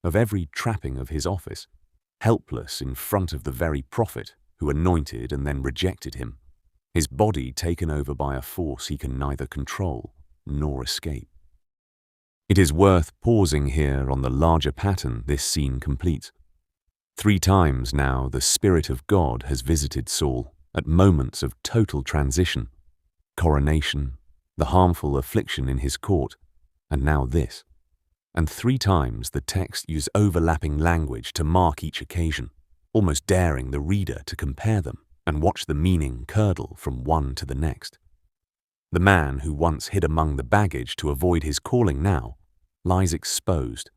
of every trapping of his office, helpless in front of the very prophet who anointed and then rejected him, his body taken over by a force he can neither control nor escape. It is worth pausing here on the larger pattern this scene completes. 3 times now the Spirit of God has visited Saul at moments of total transition, coronation, the harmful affliction in his court, and now this. And 3 times the text used overlapping language to mark each occasion, almost daring the reader to compare them and watch the meaning curdle from one to the next. The man who once hid among the baggage to avoid his calling now lies exposed,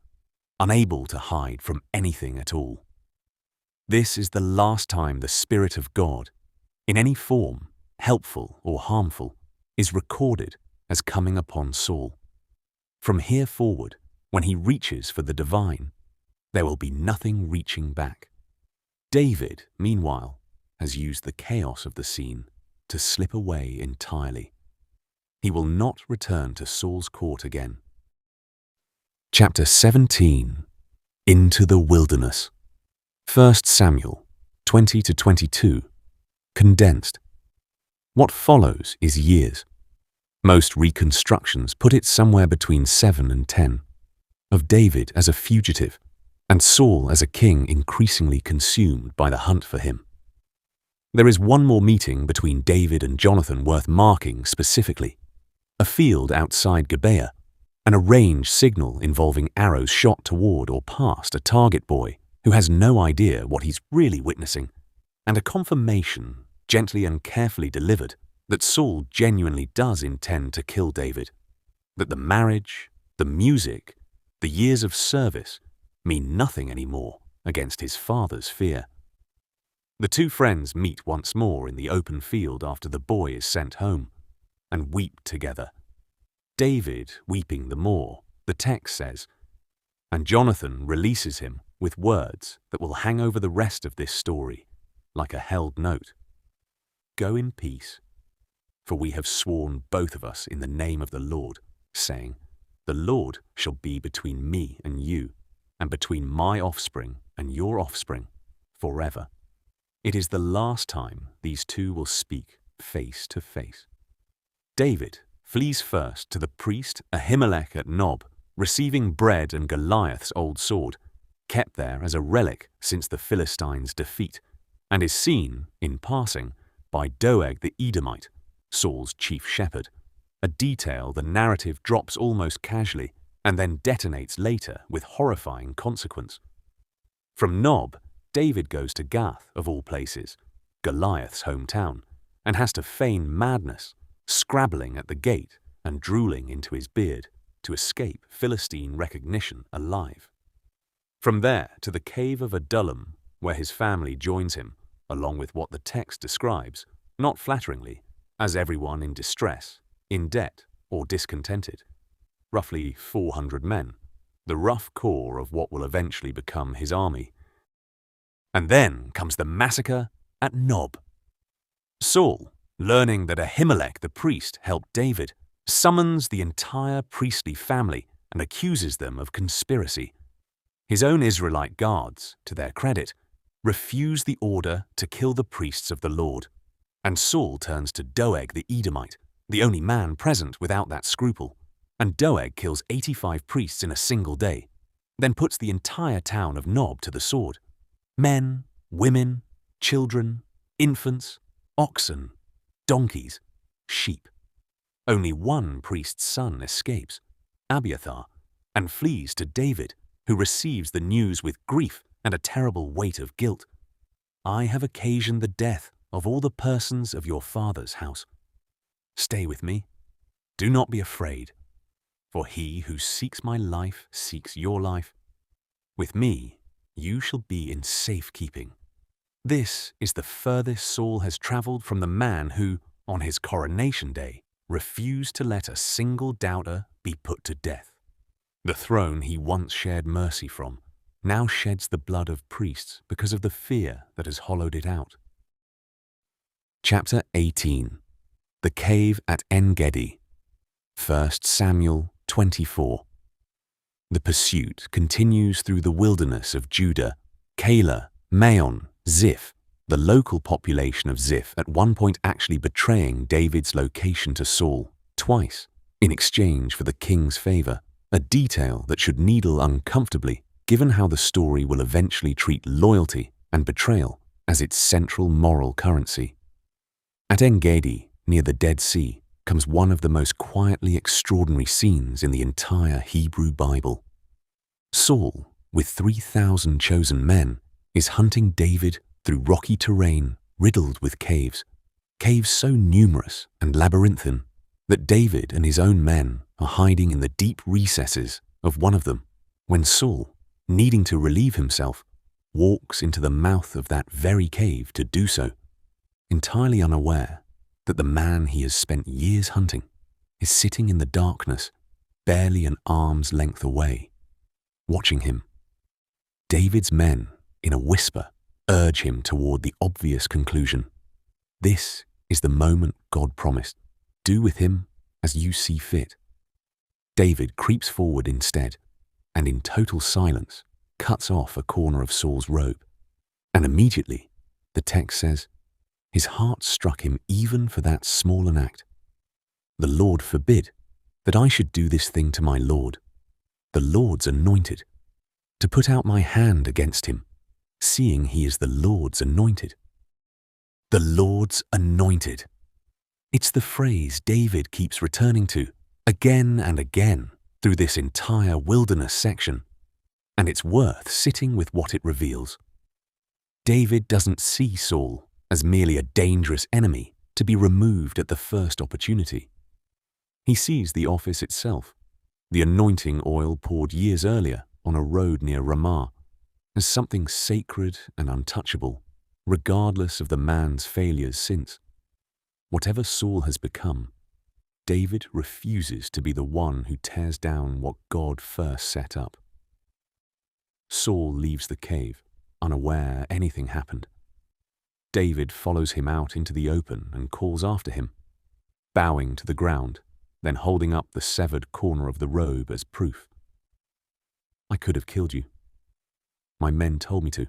unable to hide from anything at all. This is the last time the Spirit of God, in any form, helpful or harmful, is recorded as coming upon Saul. From here forward, when he reaches for the divine, there will be nothing reaching back. David, meanwhile, has used the chaos of the scene to slip away entirely. He will not return to Saul's court again. Chapter 17. Into the Wilderness. 1 Samuel 20-22. Condensed. What follows is years. Most reconstructions put it somewhere between 7 and 10. Of David as a fugitive, and Saul as a king increasingly consumed by the hunt for him. There is one more meeting between David and Jonathan worth marking specifically. A field outside Gibeah, an arranged signal involving arrows shot toward or past a target boy who has no idea what he's really witnessing, and a confirmation, gently and carefully delivered, that Saul genuinely does intend to kill David, that the marriage, the music, the years of service mean nothing anymore against his father's fear. The 2 friends meet once more in the open field after the boy is sent home, and weep together. David weeping the more, the text says, and Jonathan releases him with words that will hang over the rest of this story like a held note. Go in peace, for we have sworn both of us in the name of the Lord, saying, the Lord shall be between me and you, and between my offspring and your offspring, forever. It is the last time these 2 will speak face to face. David flees first to the priest Ahimelech at Nob, receiving bread and Goliath's old sword, kept there as a relic since the Philistines' defeat, and is seen, in passing, by Doeg the Edomite, Saul's chief shepherd, a detail the narrative drops almost casually and then detonates later with horrifying consequence. From Nob, David goes to Gath, of all places, Goliath's hometown, and has to feign madness, scrabbling at the gate and drooling into his beard to escape Philistine recognition alive. From there to the cave of Adullam, where his family joins him, along with what the text describes, not flatteringly, as everyone in distress, in debt, or discontented. Roughly 400 men, the rough core of what will eventually become his army. And then comes the massacre at Nob. Saul, learning that Ahimelech the priest helped David, summons the entire priestly family and accuses them of conspiracy. His own Israelite guards, to their credit, refuse the order to kill the priests of the Lord, and Saul turns to Doeg the Edomite, the only man present without that scruple, and Doeg kills 85 priests in a single day, then puts the entire town of Nob to the sword. Men, women, children, infants, oxen, donkeys, sheep. Only one priest's son escapes, Abiathar, and flees to David, who receives the news with grief and a terrible weight of guilt. I have occasioned the death of all the persons of your father's house. Stay with me. Do not be afraid, for he who seeks my life seeks your life. With me, you shall be in safekeeping. This is the furthest Saul has traveled from the man who, on his coronation day, refused to let a single doubter be put to death. The throne he once shared mercy from now sheds the blood of priests because of the fear that has hollowed it out. Chapter 18. The Cave at En-Gedi. 1 Samuel 24. The pursuit continues through the wilderness of Judah, Keilah, Maon, Ziph, the local population of Ziph at one point actually betraying David's location to Saul twice in exchange for the king's favor, a detail that should needle uncomfortably given how the story will eventually treat loyalty and betrayal as its central moral currency. At En-Gedi, near the Dead Sea, comes one of the most quietly extraordinary scenes in the entire Hebrew Bible. Saul, with 3,000 chosen men, is hunting David through rocky terrain riddled with caves so numerous and labyrinthine that David and his own men are hiding in the deep recesses of one of them when Saul, needing to relieve himself, walks into the mouth of that very cave to do so, entirely unaware that the man he has spent years hunting is sitting in the darkness, barely an arm's length away, watching him. David's men, in a whisper, urge him toward the obvious conclusion. This is the moment God promised. Do with him as you see fit. David creeps forward instead, and in total silence cuts off a corner of Saul's robe. And immediately, the text says, his heart struck him even for that small an act. The Lord forbid that I should do this thing to my Lord, the Lord's anointed, to put out my hand against him, seeing he is the Lord's anointed. The Lord's anointed. It's the phrase David keeps returning to again and again through this entire wilderness section, and it's worth sitting with what it reveals. David doesn't see Saul as merely a dangerous enemy to be removed at the first opportunity. He sees the office itself, the anointing oil poured years earlier on a road near Ramah, as something sacred and untouchable, regardless of the man's failures since. Whatever Saul has become, David refuses to be the one who tears down what God first set up. Saul leaves the cave, unaware anything happened. David follows him out into the open and calls after him, bowing to the ground, then holding up the severed corner of the robe as proof. I could have killed you. My men told me to.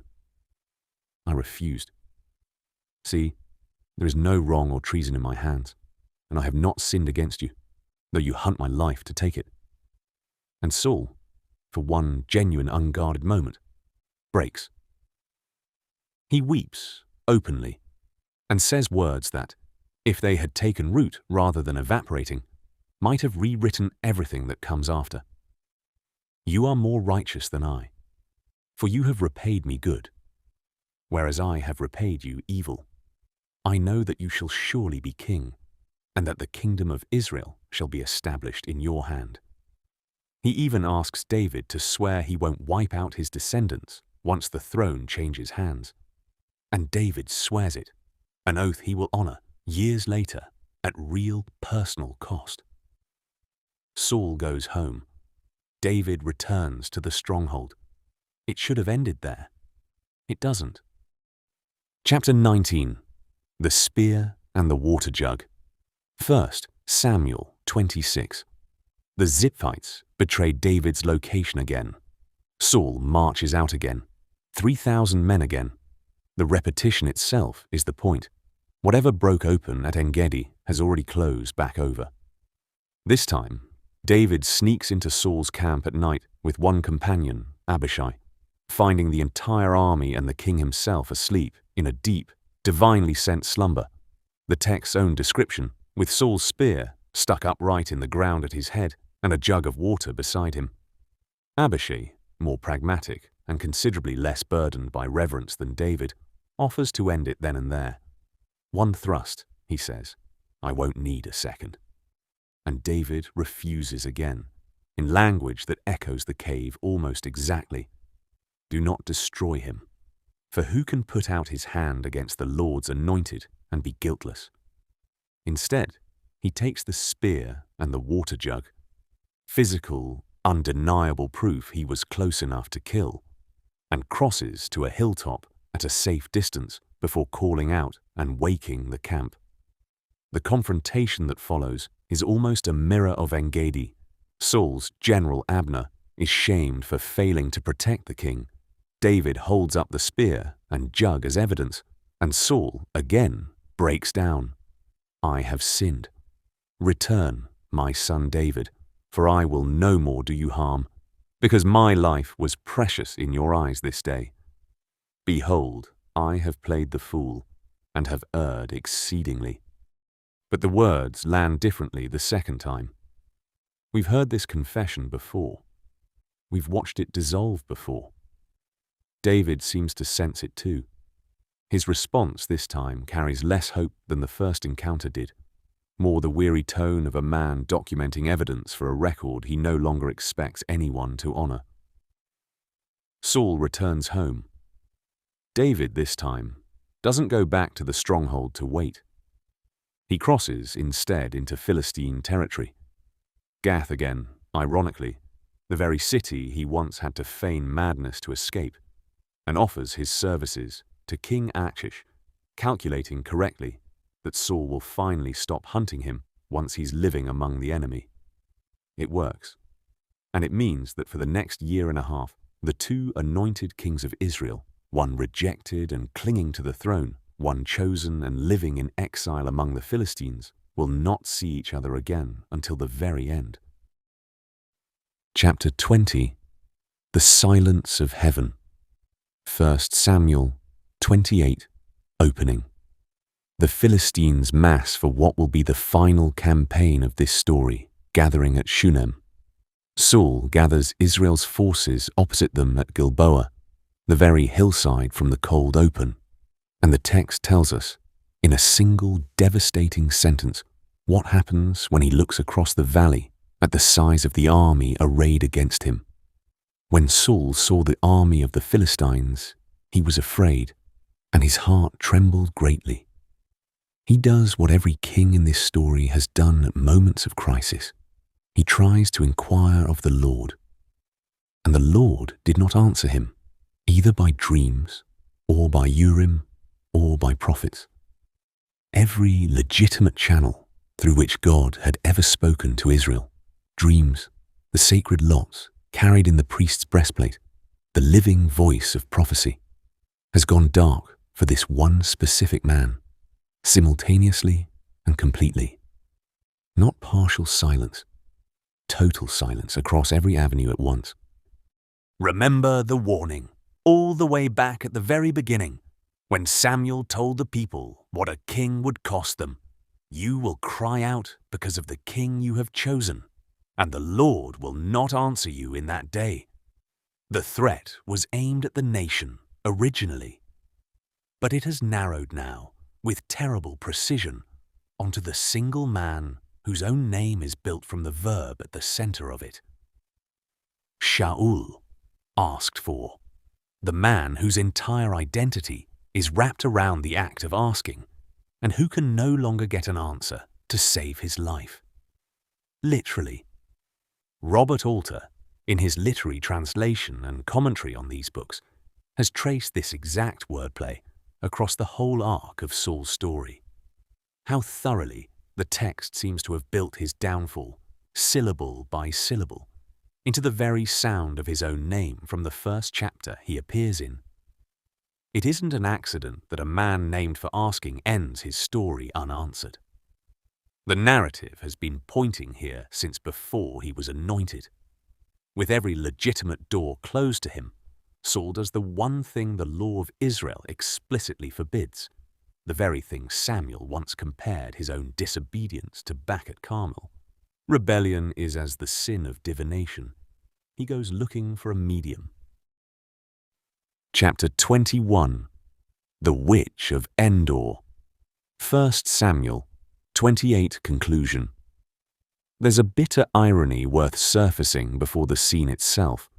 I refused. See, there is no wrong or treason in my hands, and I have not sinned against you, though you hunt my life to take it. And Saul, for one genuine unguarded moment, breaks. He weeps openly and says words that, if they had taken root rather than evaporating, might have rewritten everything that comes after. You are more righteous than I, for you have repaid me good, whereas I have repaid you evil. I know that you shall surely be king, and that the kingdom of Israel shall be established in your hand. He even asks David to swear he won't wipe out his descendants once the throne changes hands. And David swears it, an oath he will honor years later at real personal cost. Saul goes home. David returns to the stronghold. It should have ended there. It doesn't. Chapter 19. The Spear and the Water Jug. 1 Samuel 26. The Ziphites betrayed David's location again. Saul marches out again. 3,000 men again. The repetition itself is the point. Whatever broke open at En-Gedi has already closed back over. This time, David sneaks into Saul's camp at night with one companion, Abishai, finding the entire army and the king himself asleep in a deep, divinely sent slumber. The text's own description, with Saul's spear stuck upright in the ground at his head and a jug of water beside him. Abishai, more pragmatic and considerably less burdened by reverence than David, offers to end it then and there. One thrust, he says. I won't need a second. And David refuses again, in language that echoes the cave almost exactly. Do not destroy him, for who can put out his hand against the Lord's anointed and be guiltless? Instead, he takes the spear and the water jug, physical, undeniable proof he was close enough to kill, and crosses to a hilltop at a safe distance before calling out and waking the camp. The confrontation that follows is almost a mirror of Engedi. Saul's general Abner is shamed for failing to protect the king. David holds up the spear and jug as evidence, and Saul again breaks down. I have sinned. Return, my son David, for I will no more do you harm, because my life was precious in your eyes this day. Behold, I have played the fool, and have erred exceedingly. But the words land differently the second time. We've heard this confession before. We've watched it dissolve before. David seems to sense it too. His response this time carries less hope than the first encounter did, more the weary tone of a man documenting evidence for a record he no longer expects anyone to honor. Saul returns home. David this time doesn't go back to the stronghold to wait. He crosses instead into Philistine territory. Gath again, ironically, the very city he once had to feign madness to escape, and offers his services to King Achish, calculating correctly that Saul will finally stop hunting him once he's living among the enemy. It works, and it means that for the next year and a half, the two anointed kings of Israel, one rejected and clinging to the throne, one chosen and living in exile among the Philistines, will not see each other again until the very end. Chapter 20. The Silence of Heaven. 1 Samuel 28, opening. The Philistines mass for what will be the final campaign of this story, gathering at Shunem. Saul gathers Israel's forces opposite them at Gilboa, the very hillside from the cold open, and the text tells us, in a single devastating sentence, what happens when he looks across the valley at the size of the army arrayed against him. When Saul saw the army of the Philistines, he was afraid, and his heart trembled greatly. He does what every king in this story has done at moments of crisis. He tries to inquire of the Lord. And the Lord did not answer him, either by dreams, or by Urim, or by prophets. Every legitimate channel through which God had ever spoken to Israel, dreams, the sacred lots carried in the priest's breastplate, the living voice of prophecy, has gone dark for this one specific man, simultaneously and completely. Not partial silence, total silence across every avenue at once. Remember the warning, all the way back at the very beginning, when Samuel told the people what a king would cost them. You will cry out because of the king you have chosen, and the Lord will not answer you in that day. The threat was aimed at the nation originally, but it has narrowed now, with terrible precision, onto the single man whose own name is built from the verb at the center of it. Shaul, asked for, the man whose entire identity is wrapped around the act of asking, and who can no longer get an answer to save his life. Literally. Robert Alter, in his literary translation and commentary on these books, has traced this exact wordplay across the whole arc of Saul's story. How thoroughly the text seems to have built his downfall, syllable by syllable, into the very sound of his own name from the first chapter he appears in. It isn't an accident that a man named for asking ends his story unanswered. The narrative has been pointing here since before he was anointed. With every legitimate door closed to him, Saul does the one thing the law of Israel explicitly forbids, the very thing Samuel once compared his own disobedience to back at Carmel. Rebellion is as the sin of divination. He goes looking for a medium. Chapter 21. The Witch of Endor. 1 Samuel 28 conclusion. There's a bitter irony worth surfacing before the scene itself.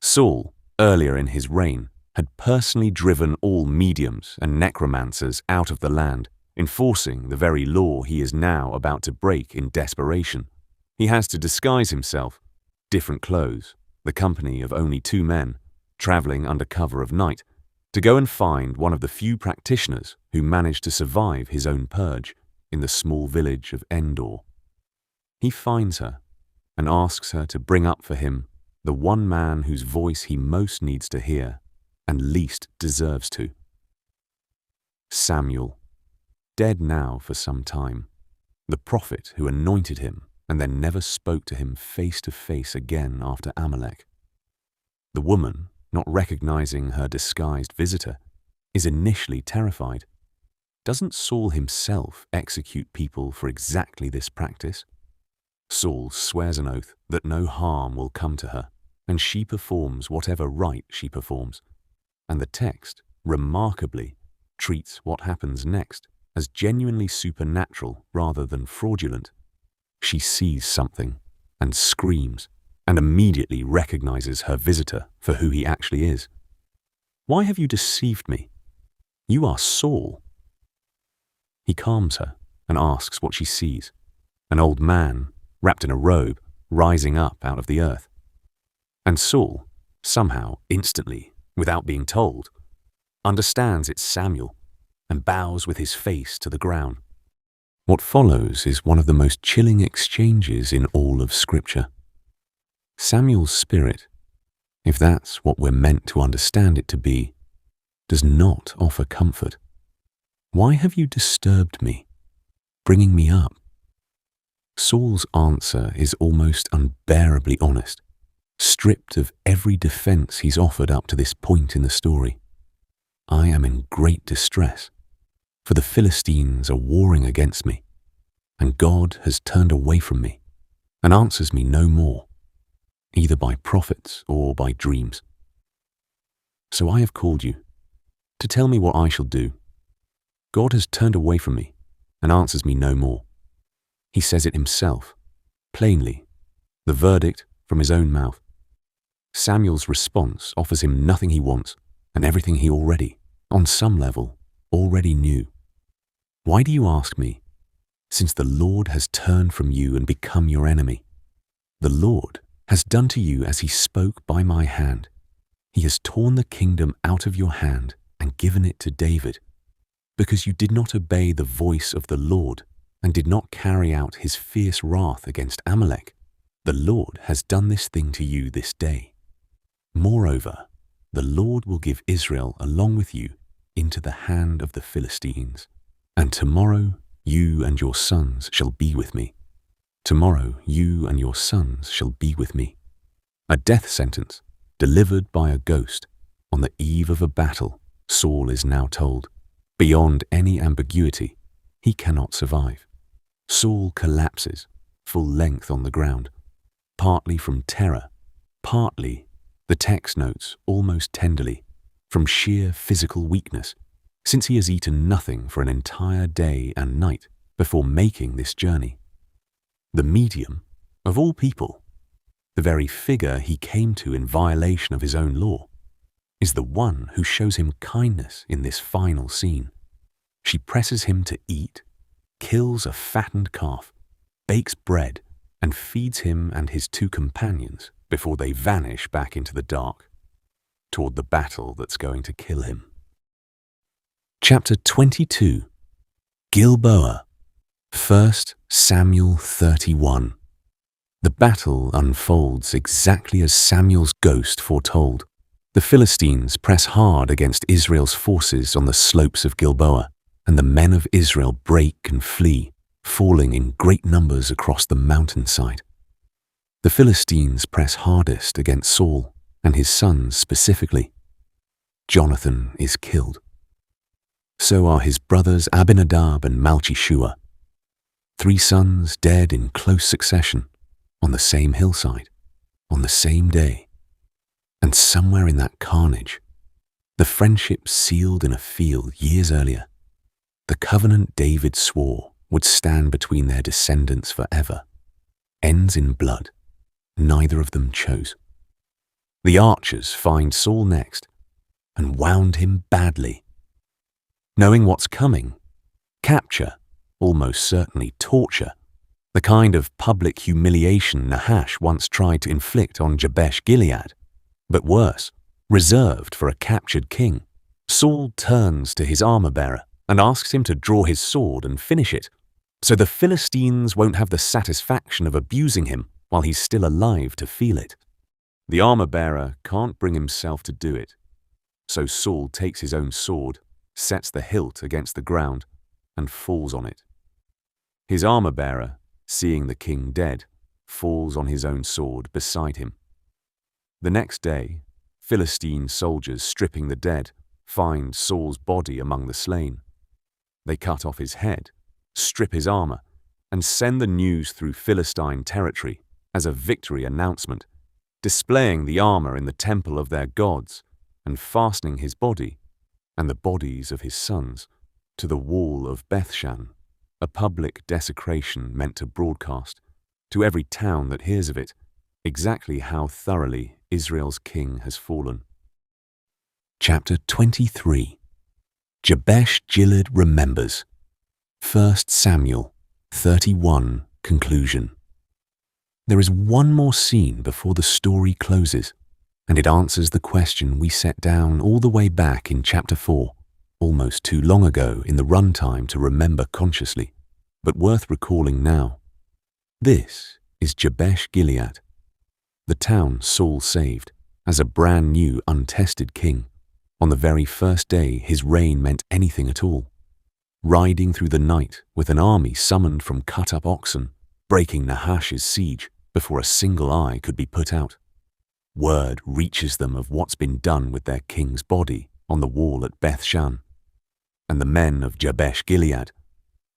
Saul, earlier in his reign, had personally driven all mediums and necromancers out of the land, enforcing the very law he is now about to break in desperation. He has to disguise himself, different clothes, the company of only 2 men, traveling under cover of night, to go and find one of the few practitioners who managed to survive his own purge in the small village of Endor. He finds her and asks her to bring up for him the one man whose voice he most needs to hear and least deserves to. Samuel, dead now for some time, the prophet who anointed him and then never spoke to him face to face again after Amalek. The woman, not recognizing her disguised visitor, is initially terrified. Doesn't Saul himself execute people for exactly this practice? Saul swears an oath that no harm will come to her, and she performs whatever rite she performs. And the text, remarkably, treats what happens next as genuinely supernatural rather than fraudulent. She sees something and screams and immediately recognizes her visitor for who he actually is. "Why have you deceived me? You are Saul." He calms her and asks what she sees. An old man, wrapped in a robe, rising up out of the earth. And Saul, somehow, instantly, without being told, understands it's Samuel and bows with his face to the ground. What follows is one of the most chilling exchanges in all of Scripture. Samuel's spirit, if that's what we're meant to understand it to be, does not offer comfort. "Why have you disturbed me, bringing me up?" Saul's answer is almost unbearably honest, stripped of every defense he's offered up to this point in the story. "I am in great distress, for the Philistines are warring against me, and God has turned away from me and answers me no more, either by prophets or by dreams. So I have called you to tell me what I shall do. God has turned away from me and answers me no more." He says it himself, plainly, the verdict from his own mouth. Samuel's response offers him nothing he wants and everything he already, on some level, already knew. "Why do you ask me, since the Lord has turned from you and become your enemy? The Lord has done to you as he spoke by my hand. He has torn the kingdom out of your hand and given it to David, because you did not obey the voice of the Lord and did not carry out his fierce wrath against Amalek. The Lord has done this thing to you this day. Moreover, the Lord will give Israel along with you into the hand of the Philistines. And tomorrow you and your sons shall be with me. Tomorrow you and your sons shall be with me." A death sentence delivered by a ghost on the eve of a battle, Saul is now told. Beyond any ambiguity, he cannot survive. Saul collapses, full length on the ground, partly from terror, partly, the text notes almost tenderly, from sheer physical weakness, since he has eaten nothing for an entire day and night before making this journey. The medium, of all people, the very figure he came to in violation of his own law, is the one who shows him kindness in this final scene. She presses him to eat, kills a fattened calf, bakes bread, and feeds him and his 2 companions before they vanish back into the dark, toward the battle that's going to kill him. Chapter 22, Gilboa, 1 Samuel 31. The battle unfolds exactly as Samuel's ghost foretold. The Philistines press hard against Israel's forces on the slopes of Gilboa, and the men of Israel break and flee, falling in great numbers across the mountainside. The Philistines press hardest against Saul and his sons specifically. Jonathan is killed. So are his brothers Abinadab and Malchishua, 3 sons dead in close succession, on the same hillside, on the same day. And somewhere in that carnage, the friendship sealed in a field years earlier, The covenant David swore would stand between their descendants forever ends in blood neither of them chose. The archers find Saul next and wound him badly. Knowing what's coming, capture, almost certainly torture, the kind of public humiliation Nahash once tried to inflict on Jabesh-Gilead, but worse, reserved for a captured king, Saul turns to his armor-bearer and asks him to draw his sword and finish it, so the Philistines won't have the satisfaction of abusing him while he's still alive to feel it. The armor-bearer can't bring himself to do it, so Saul takes his own sword, sets the hilt against the ground, and falls on it. His armor-bearer, seeing the king dead, falls on his own sword beside him. The next day, Philistine soldiers stripping the dead find Saul's body among the slain. They cut off his head, strip his armor, and send the news through Philistine territory as a victory announcement, displaying the armor in the temple of their gods and fastening his body and the bodies of his sons to the wall of Bethshan, a public desecration meant to broadcast to every town that hears of it exactly how thoroughly Israel's king has fallen. Chapter 23. Jabesh-Gilead remembers. 1 Samuel 31 conclusion. There is one more scene before the story closes, and it answers the question we set down all the way back in chapter 4, almost too long ago in the runtime to remember consciously, but worth recalling now. This is Jabesh-Gilead, the town Saul saved as a brand new untested king on the very first day his reign meant anything at all, riding through the night with an army summoned from cut-up oxen, breaking Nahash's siege before a single eye could be put out. Word reaches them of what's been done with their king's body on the wall at Bethshan, and the men of Jabesh-Gilead,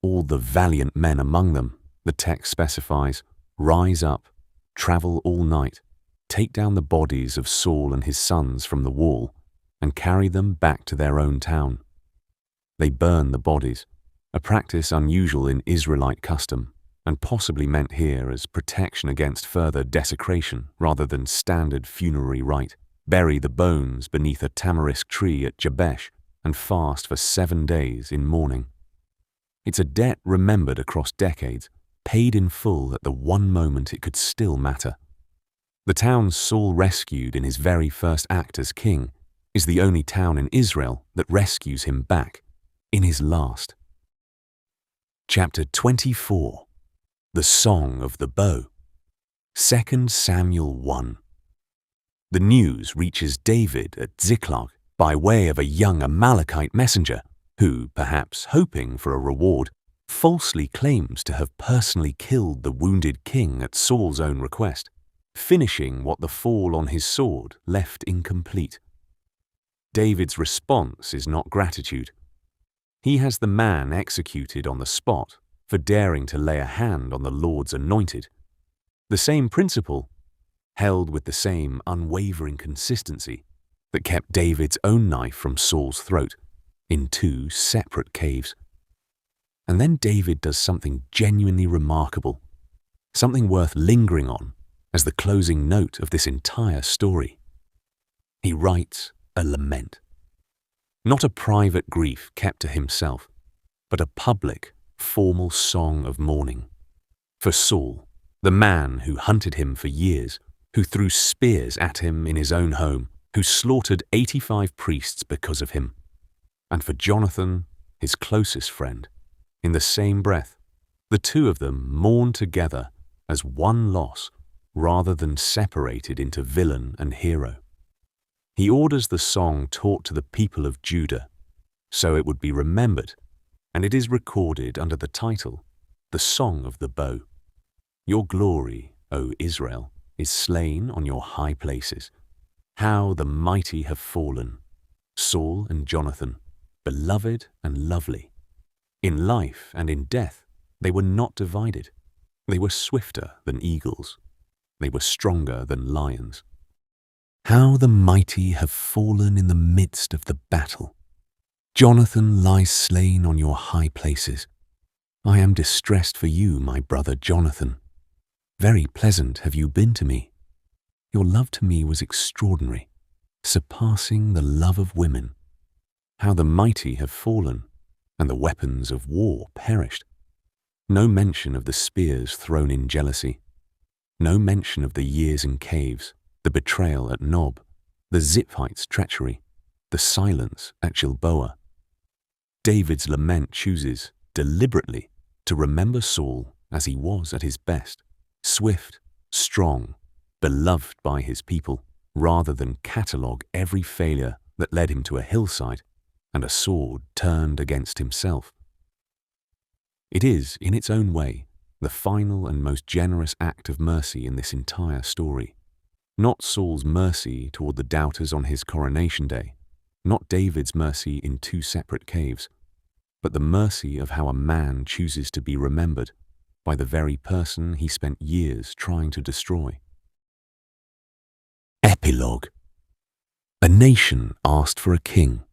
all the valiant men among them, the text specifies, rise up, travel all night, take down the bodies of Saul and his sons from the wall, and carry them back to their own town. They burn the bodies, a practice unusual in Israelite custom, and possibly meant here as protection against further desecration rather than standard funerary rite. Bury the bones beneath a tamarisk tree at Jabesh and fast for 7 days in mourning. It's a debt remembered across decades, paid in full at the one moment it could still matter. The town Saul rescued in his very first act as king is the only town in Israel that rescues him back in his last. Chapter 24. The Song of the Bow. 2 Samuel 1. The news reaches David at Ziklag by way of a young Amalekite messenger who, perhaps hoping for a reward, falsely claims to have personally killed the wounded king at Saul's own request, finishing what the fall on his sword left incomplete. David's response is not gratitude. He has the man executed on the spot for daring to lay a hand on the Lord's anointed. The same principle, held with the same unwavering consistency, that kept David's own knife from Saul's throat in 2 separate caves. And then David does something genuinely remarkable, something worth lingering on as the closing note of this entire story. He writes a lament. Not a private grief kept to himself, but a public, formal song of mourning. For Saul, the man who hunted him for years, who threw spears at him in his own home, who slaughtered 85 priests because of him. And for Jonathan, his closest friend, in the same breath, the two of them mourn together as one loss rather than separated into villain and hero. He orders the song taught to the people of Judah, so it would be remembered, and it is recorded under the title, The Song of the Bow. Your glory, O Israel, is slain on your high places. How the mighty have fallen, Saul and Jonathan, beloved and lovely. In life and in death they were not divided. They were swifter than eagles. They were stronger than lions. How the mighty have fallen in the midst of the battle. Jonathan lies slain on your high places. I am distressed for you, my brother Jonathan. Very pleasant have you been to me. Your love to me was extraordinary, surpassing the love of women. How the mighty have fallen, and the weapons of war perished. No mention of the spears thrown in jealousy. No mention of the years in caves, the betrayal at Nob, the Ziphites' treachery, the silence at Gilboa. David's lament chooses, deliberately, to remember Saul as he was at his best, swift, strong, beloved by his people, rather than catalogue every failure that led him to a hillside and a sword turned against himself. It is, in its own way, the final and most generous act of mercy in this entire story. Not Saul's mercy toward the doubters on his coronation day, not David's mercy in two separate caves, but the mercy of how a man chooses to be remembered by the very person he spent years trying to destroy. Epilogue. A nation asked for a king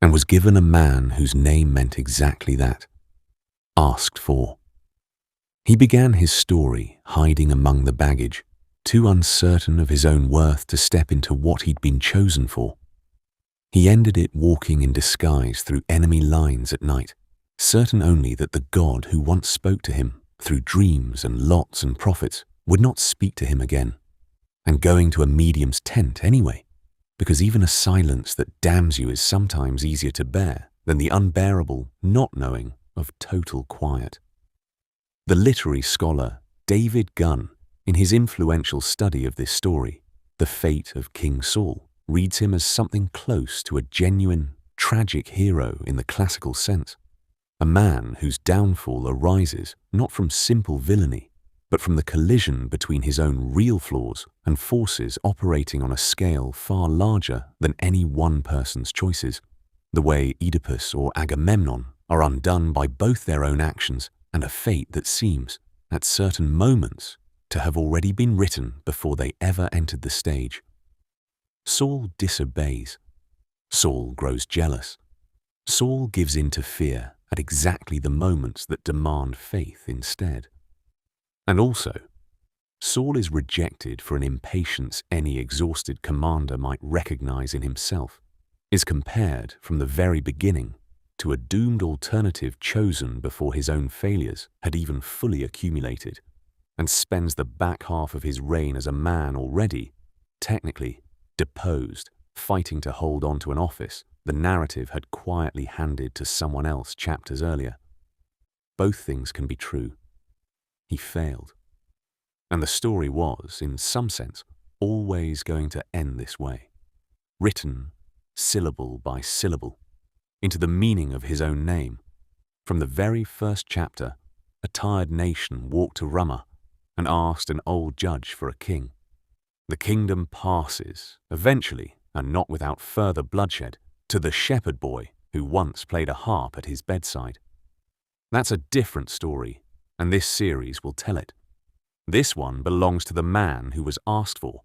and was given a man whose name meant exactly that, asked for. He began his story hiding among the baggage, too uncertain of his own worth to step into what he'd been chosen for. He ended it walking in disguise through enemy lines at night, certain only that the God who once spoke to him through dreams and lots and prophets would not speak to him again, and going to a medium's tent anyway, because even a silence that damns you is sometimes easier to bear than the unbearable not knowing of total quiet. The literary scholar David Gunn, in his influential study of this story, The Fate of King Saul, reads him as something close to a genuine, tragic hero in the classical sense, a man whose downfall arises not from simple villainy, but from the collision between his own real flaws and forces operating on a scale far larger than any one person's choices, the way Oedipus or Agamemnon are undone by both their own actions and a fate that seems, at certain moments, to have already been written before they ever entered the stage. Saul disobeys. Saul grows jealous. Saul gives in to fear at exactly the moments that demand faith instead. And also, Saul is rejected for an impatience any exhausted commander might recognize in himself, is compared from the very beginning to a doomed alternative chosen before his own failures had even fully accumulated, and spends the back half of his reign as a man already, technically, deposed, fighting to hold on to an office the narrative had quietly handed to someone else chapters earlier. Both things can be true. He failed. And the story was, in some sense, always going to end this way, written syllable by syllable, into the meaning of his own name. From the very first chapter, a tired nation walked to Ramah and asked an old judge for a king. The kingdom passes, eventually, and not without further bloodshed, to the shepherd boy who once played a harp at his bedside. That's a different story, and this series will tell it. This one belongs to the man who was asked for,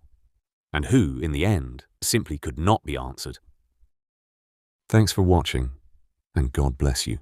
and who, in the end, simply could not be answered. Thanks for watching, and God bless you.